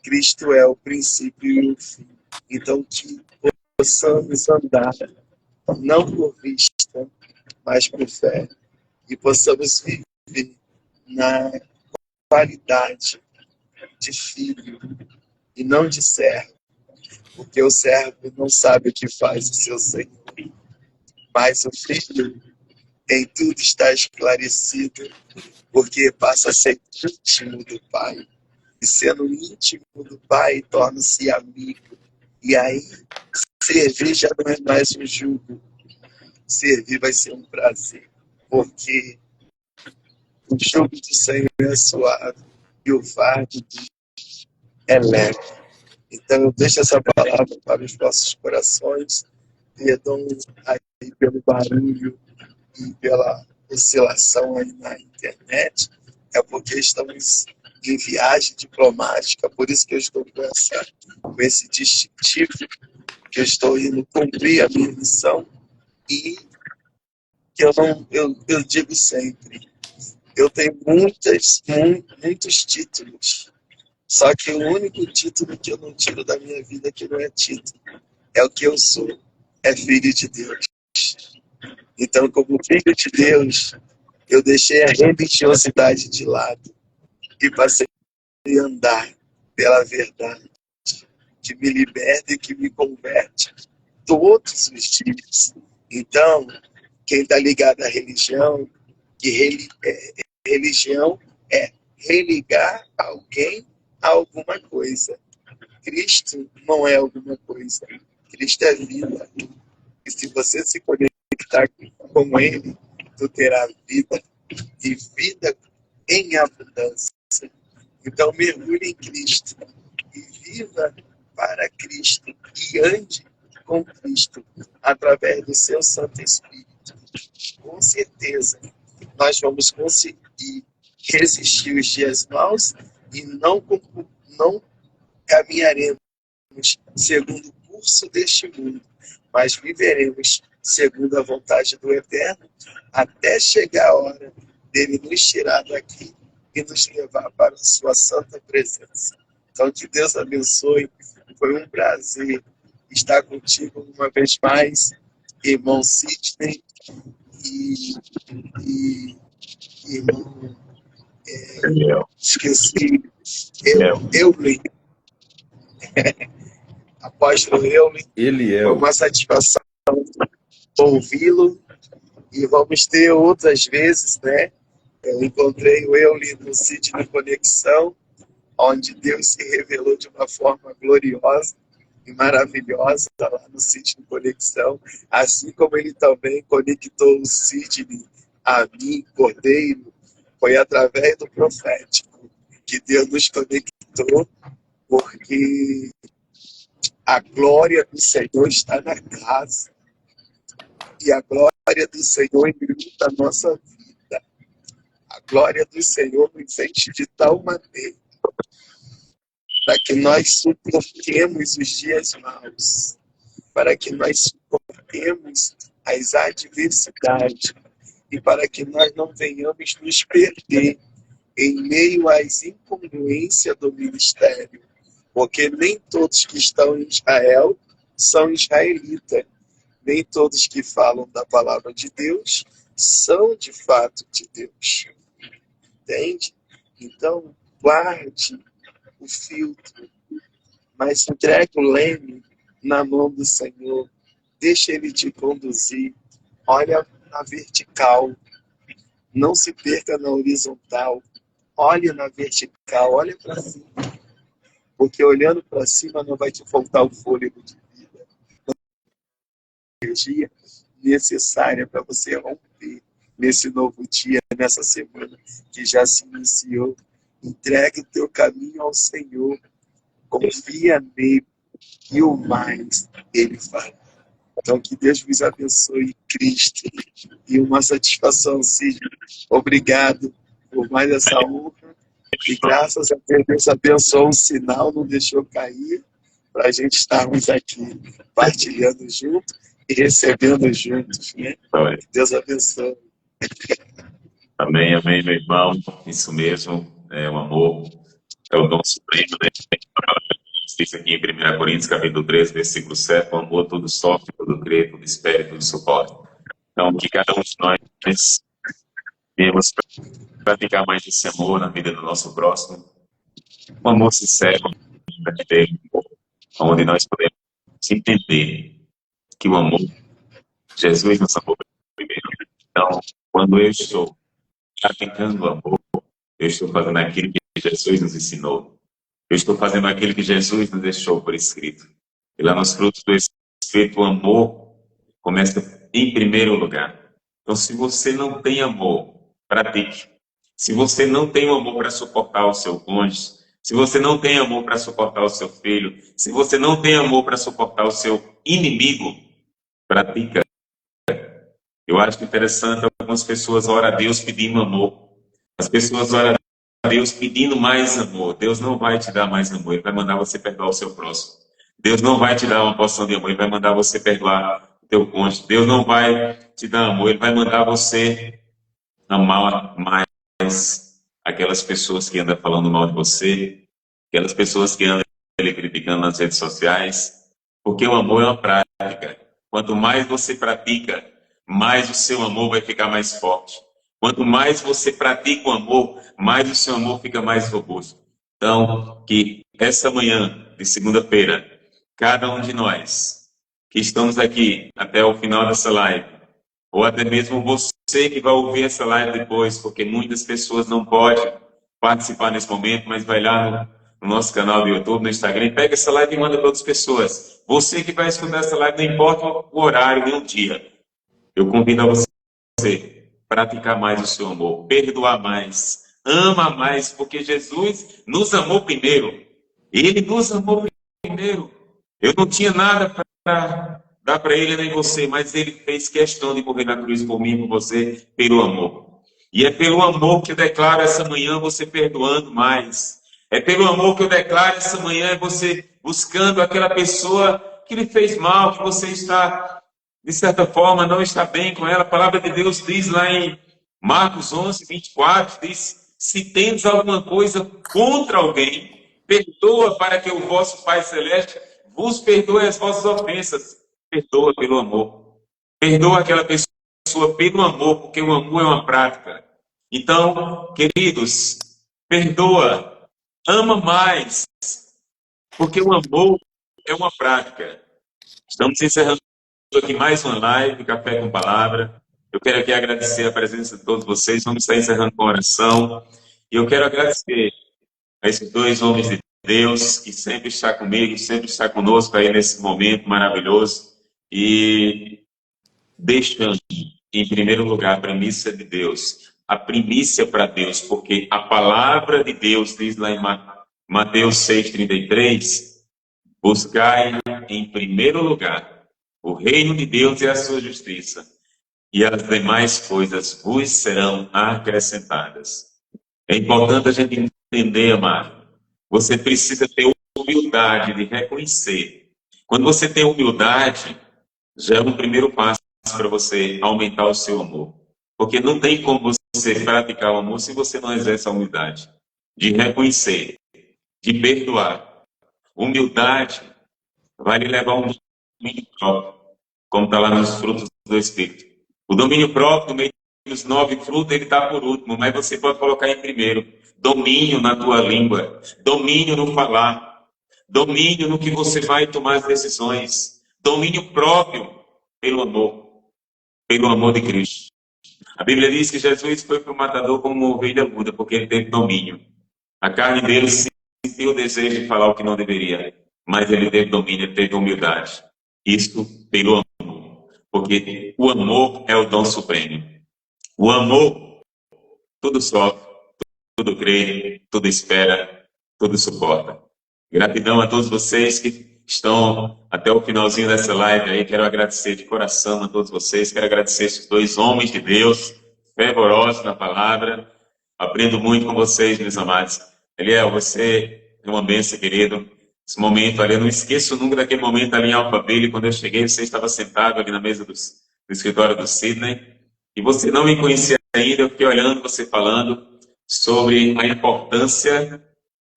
Cristo é o princípio e o fim. Então que possamos andar, não por vista, mas por fé. E possamos viver na qualidade de filho e não de servo. Porque o servo não sabe o que faz o seu Senhor. Mas o filho, em tudo está esclarecido, porque passa a ser íntimo do Pai. E sendo íntimo do Pai, torna-se amigo. E aí, servir já não é mais um jugo. Servir vai ser um prazer. Porque o jugo do Senhor é suave e o fardo é leve. Então, eu deixo essa palavra para os vossos corações. Perdão aí pelo barulho e pela oscilação aí na internet. É porque estamos em viagem diplomática, por isso que eu estou com esse distintivo, que eu estou indo cumprir a minha missão e que eu digo sempre, eu tenho muitos títulos, só que o único título que eu não tiro da minha vida, que não é título, é o que eu sou, é filho de Deus. Então, como filho de Deus, eu deixei a religiosidade de lado e passei a andar pela verdade, que me liberta e que me converte todos os dias. Então, quem está ligado à religião, religião é religar alguém a alguma coisa. Cristo não é alguma coisa. Cristo é vida. E se você se conectar com Ele, tu terá vida e vida em abundância. Então mergulhe em Cristo e viva para Cristo e ande com Cristo através do seu Santo Espírito. Com certeza, nós vamos conseguir resistir os dias maus e não caminharemos segundo o curso deste mundo, mas viveremos segundo a vontade do Eterno, até chegar a hora dele nos tirar daqui e nos levar para a sua santa presença. Então, que Deus abençoe. Foi um prazer estar contigo uma vez mais, irmão Sidney e irmão, esqueci, Eulen, apóstolo Eulen. Foi uma satisfação ouvi-lo e vamos ter outras vezes, né? Eu encontrei o Eulen no Sidney Conexão, onde Deus se revelou de uma forma gloriosa e maravilhosa lá no Sidney Conexão, assim como ele também conectou o Sidney a mim, Cordeiro, foi através do profético que Deus nos conectou, porque a glória do Senhor está na casa e a glória do Senhor ilumina a nossa vida. A glória do Senhor nos enche de tal maneira para que nós suportemos os dias maus, para que nós suportemos as adversidades e para que nós não venhamos nos perder em meio às incongruências do ministério, porque nem todos que estão em Israel são israelitas, nem todos que falam da palavra de Deus são de fato de Deus. Entende? Então, guarde o filtro, mas entregue o leme na mão do Senhor. Deixa Ele te conduzir. Olha na vertical. Não se perca na horizontal. Olhe na vertical. Olha para cima. Porque olhando para cima não vai te faltar o fôlego de vida. A energia necessária para você romper nesse novo dia, nessa semana que já se iniciou. Entregue o teu caminho ao Senhor. Confia nele. E o mais ele fará. Então, que Deus vos abençoe, Cristo. E uma satisfação, Cid. Obrigado por mais essa honra. E graças a Deus, Deus abençoou o sinal, não deixou cair, para a gente estarmos aqui partilhando junto e recebendo juntos. Né? Que Deus abençoe. Amém, amém, meu irmão. Isso mesmo, o amor é o dom supremo, né? Diz aqui em 1 Coríntios, capítulo 13, versículo 7, o amor tudo sofre, tudo crê, tudo espera, tudo suporta. Então, que cada um de nós venhamos praticar mais esse amor na vida do nosso próximo, um amor sincero, onde nós podemos entender que o amor, Jesus nos amou primeiro. Então, quando eu estou praticando o amor, eu estou fazendo aquilo que Jesus nos ensinou. Eu estou fazendo aquilo que Jesus nos deixou por escrito. E lá nos frutos do Espírito, o amor começa em primeiro lugar. Então, se você não tem amor, pratique. Se você não tem amor para suportar o seu cônjuge, se você não tem amor para suportar o seu filho, se você não tem amor para suportar o seu inimigo, pratica. Eu acho interessante, algumas pessoas oram a Deus pedindo amor. As pessoas oram a Deus pedindo mais amor. Deus não vai te dar mais amor, Ele vai mandar você perdoar o seu próximo. Deus não vai te dar uma porção de amor, Ele vai mandar você perdoar o teu cônjuge. Deus não vai te dar amor, Ele vai mandar você amar mais aquelas pessoas que andam falando mal de você, aquelas pessoas que andam lhe criticando nas redes sociais, porque o amor é uma prática. Quanto mais você pratica, mais o seu amor vai ficar mais forte. Quanto mais você pratica o amor, mais o seu amor fica mais robusto. Então, que essa manhã de segunda-feira, cada um de nós que estamos aqui até o final dessa live, ou até mesmo você que vai ouvir essa live depois, porque muitas pessoas não podem participar nesse momento, mas vai lá no nosso canal do YouTube, no Instagram, pega essa live e manda para outras pessoas. Você que vai escutar essa live, não importa o horário nem o dia, eu convido a você praticar mais o seu amor, perdoar mais, ama mais, porque Jesus nos amou primeiro. Ele nos amou primeiro. Eu não tinha nada para dar para ele nem você, mas ele fez questão de morrer na cruz por mim e por você, pelo amor. E é pelo amor que eu declaro essa manhã você perdoando mais. É pelo amor que eu declaro essa manhã você buscando aquela pessoa que lhe fez mal, que você está, de certa forma, não está bem com ela. A palavra de Deus diz lá em Marcos 11, 24, diz: se tendes alguma coisa contra alguém, perdoa para que o vosso Pai Celeste vos perdoe as vossas ofensas. Perdoa pelo amor. Perdoa aquela pessoa pelo amor, porque o amor é uma prática. Então, queridos, perdoa, ama mais, porque o amor é uma prática. Estamos encerrando aqui mais uma live, Café com Palavra. Eu quero aqui agradecer a presença de todos vocês. Vamos estar encerrando com oração. E eu quero agradecer a esses dois homens de Deus que sempre está comigo, sempre está conosco aí nesse momento maravilhoso. E deixando, em primeiro lugar, a primícia de Deus. A primícia para Deus, porque a palavra de Deus diz lá em Mateus 6,33, buscai em primeiro lugar o reino de Deus e a sua justiça, e as demais coisas vos serão acrescentadas. É importante a gente entender, amado. Você precisa ter humildade de reconhecer. Quando você tem humildade, já é um primeiro passo para você aumentar o seu amor. Porque não tem como você praticar o amor se você não exerce a humildade. De reconhecer, de perdoar. Humildade vai lhe levar a um domínio próprio, como está lá nos frutos do Espírito. O domínio próprio, no meio dos 9 frutos, ele está por último, mas você pode colocar em primeiro. Domínio na tua língua, domínio no falar, domínio no que você vai tomar as decisões, domínio próprio pelo amor de Cristo. A Bíblia diz que Jesus foi para o matador como uma ovelha muda, porque ele teve domínio. A carne dele sentiu o desejo de falar o que não deveria, mas ele teve domínio, ele teve humildade. Isso pelo amor, porque o amor é o dom supremo. O amor tudo sofre, tudo crê, tudo espera, tudo suporta. Gratidão a todos vocês que estão até o finalzinho dessa live aí. Quero agradecer de coração a todos vocês. Quero agradecer esses dois homens de Deus, fervorosos na palavra. Aprendo muito com vocês, meus amados. Eliel, você é uma bênção, querido. Esse momento ali, eu não esqueço nunca daquele momento ali em Alphaville, quando eu cheguei, você estava sentado ali na mesa do escritório do Sidney, e você não me conhecia ainda, eu fiquei olhando você falando sobre a importância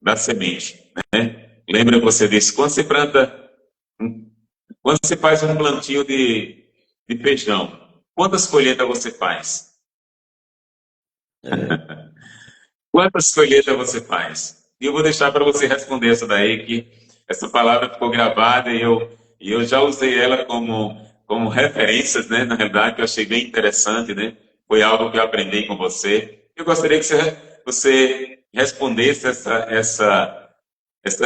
da semente, né? Lembra que você disse, quando você planta, quando você faz um plantio de feijão, quantas colheitas você faz? Quantas colheitas você faz? E eu vou deixar para você responder essa daí, que essa palavra ficou gravada e eu já usei ela como referências, né? Na realidade, que eu achei bem interessante, né? Foi algo que eu aprendi com você. Eu gostaria que você respondesse essa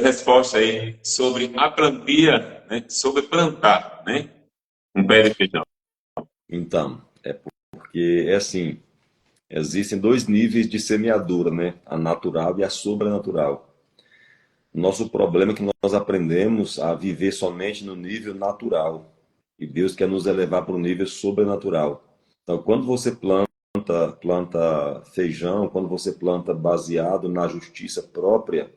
resposta aí sobre a plantia, né? Sobre plantar, né? Um pé de feijão. Então, é porque é assim, existem dois níveis de semeadura, né? A natural e a sobrenatural. Nosso problema é que nós aprendemos a viver somente no nível natural. E Deus quer nos elevar para o nível sobrenatural. Então, quando você planta feijão, quando você planta baseado na justiça própria,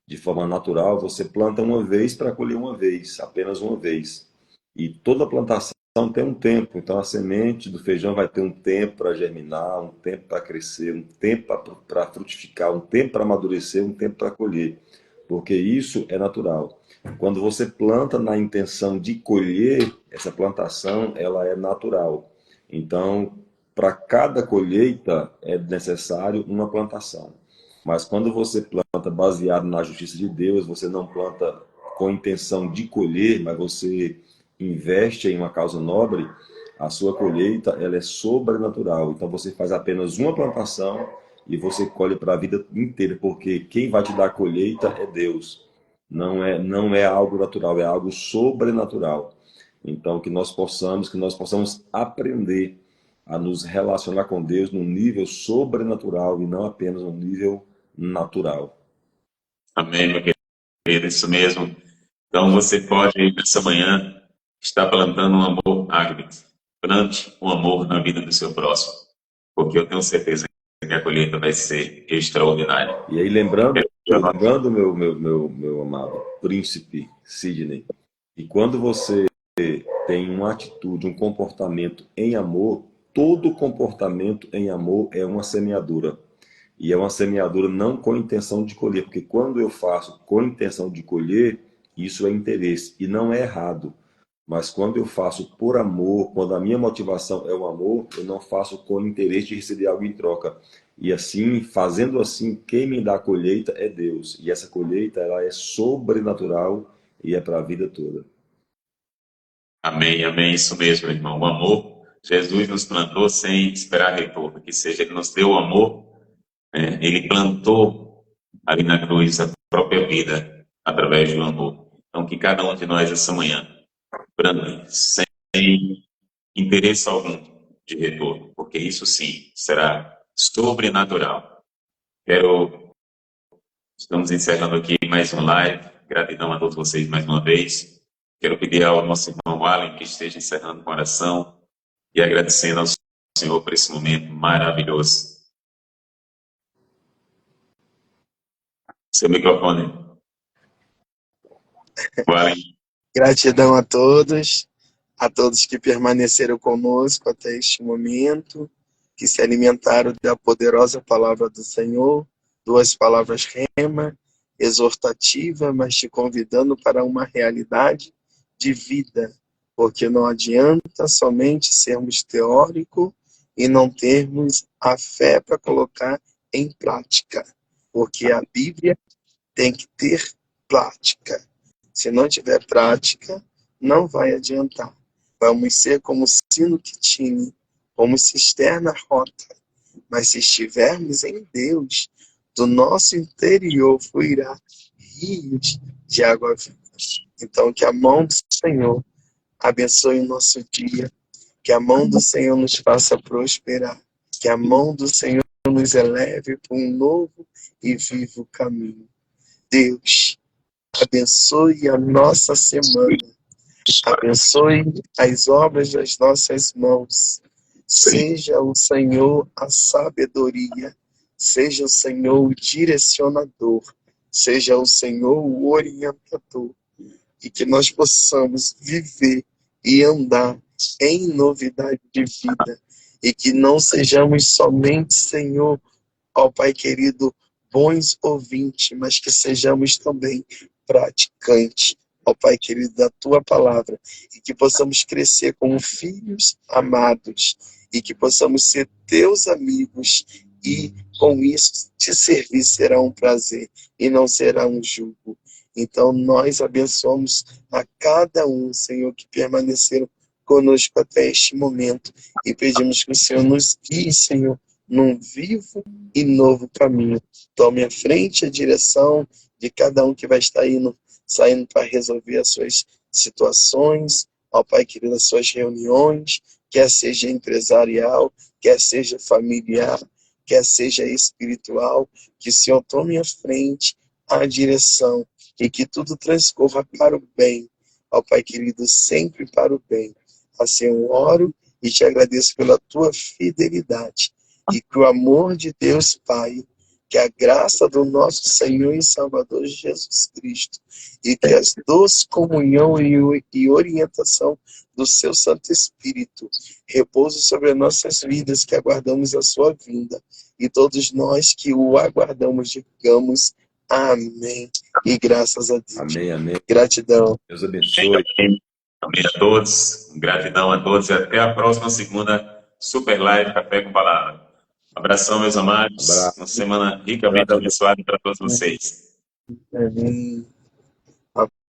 de forma natural, você planta uma vez para colher uma vez, apenas uma vez. E toda plantação tem um tempo. Então, a semente do feijão vai ter um tempo para germinar, um tempo para crescer, um tempo para frutificar, um tempo para amadurecer, um tempo para colher. Porque isso é natural. Quando você planta na intenção de colher, essa plantação ela é natural. Então, para cada colheita é necessário uma plantação. Mas quando você planta baseado na justiça de Deus, você não planta com intenção de colher, mas você investe em uma causa nobre, a sua colheita ela é sobrenatural. Então você faz apenas uma plantação e você colhe para a vida inteira, porque quem vai te dar a colheita é Deus. Não é algo natural, é algo sobrenatural. Então que nós possamos aprender a nos relacionar com Deus num nível sobrenatural e não apenas num nível natural. Amém, meu querido, isso mesmo. Então você pode, nessa manhã, estar plantando um amor ágape. Plante um amor na vida do seu próximo, porque eu tenho certeza que a colheita vai ser extraordinária. E aí, lembrando meu amado príncipe Sidney, e quando você tem uma atitude, um comportamento em amor, todo comportamento em amor é uma semeadura. E é uma semeadura não com intenção de colher, porque quando eu faço com intenção de colher, isso é interesse, e não é errado. Mas quando eu faço por amor, quando a minha motivação é o amor, eu não faço com interesse de receber algo em troca. E assim, fazendo assim, quem me dá a colheita é Deus. E essa colheita, ela é sobrenatural e é para a vida toda. Amém, amém, isso mesmo, irmão. O amor, Jesus nos plantou sem esperar retorno, que seja, Ele nos deu o amor, né? Ele plantou ali na cruz a própria vida através do amor. Então, que cada um de nós essa manhã, plante sem interesse algum de retorno, porque isso sim será sobrenatural. Estamos encerrando aqui mais um live. Gratidão a todos vocês mais uma vez. Quero pedir ao nosso irmão Alan que esteja encerrando com oração e agradecendo ao Senhor por esse momento maravilhoso. Seu microfone. Alan. Gratidão a todos que permaneceram conosco até este momento, que se alimentaram da poderosa palavra do Senhor, duas palavras rema, exortativa, mas te convidando para uma realidade de vida, porque não adianta somente sermos teóricos e não termos a fé para colocar em prática, porque a Bíblia tem que ter prática. Se não tiver prática, não vai adiantar. Vamos ser como sino que tine, como cisterna rota. Mas se estivermos em Deus, do nosso interior fluirá rios de água viva. Então, que a mão do Senhor abençoe o nosso dia, que a mão do Senhor nos faça prosperar, que a mão do Senhor nos eleve para um novo e vivo caminho. Deus, abençoe a nossa semana. Abençoe as obras das nossas mãos. Seja o Senhor a sabedoria. Seja o Senhor o direcionador. Seja o Senhor o orientador. E que nós possamos viver e andar em novidade de vida. E que não sejamos somente, Senhor, ó Pai querido, bons ouvintes, mas que sejamos também praticantes, ó Pai querido, da Tua palavra, e que possamos crescer como filhos amados, e que possamos ser Teus amigos, e com isso te servir será um prazer, e não será um jugo. Então nós abençoamos a cada um, Senhor, que permaneceram conosco até este momento, e pedimos que o Senhor nos guie, Senhor, num vivo e novo caminho. Tome a frente, a direção de cada um que vai estar saindo para resolver as suas situações, ó Pai querido, as suas reuniões, quer seja empresarial, quer seja familiar, quer seja espiritual, que o Senhor tome a frente, a direção, e que tudo transcorra para o bem, ó Pai querido, sempre para o bem. Assim eu oro e te agradeço pela tua fidelidade. E que o amor de Deus Pai, que a graça do nosso Senhor e Salvador Jesus Cristo, e que as doce comunhão e orientação do seu Santo Espírito repouse sobre as nossas vidas, que aguardamos a sua vinda. E todos nós que o aguardamos, digamos amém. E graças a Deus. Amém, amém. Gratidão. Deus abençoe. Amém a todos. Gratidão a todos e até a próxima segunda Super Live Café com Palavra. Abração, meus amados. Abraço. Uma semana ricamente abençoada para todos vocês. Amém.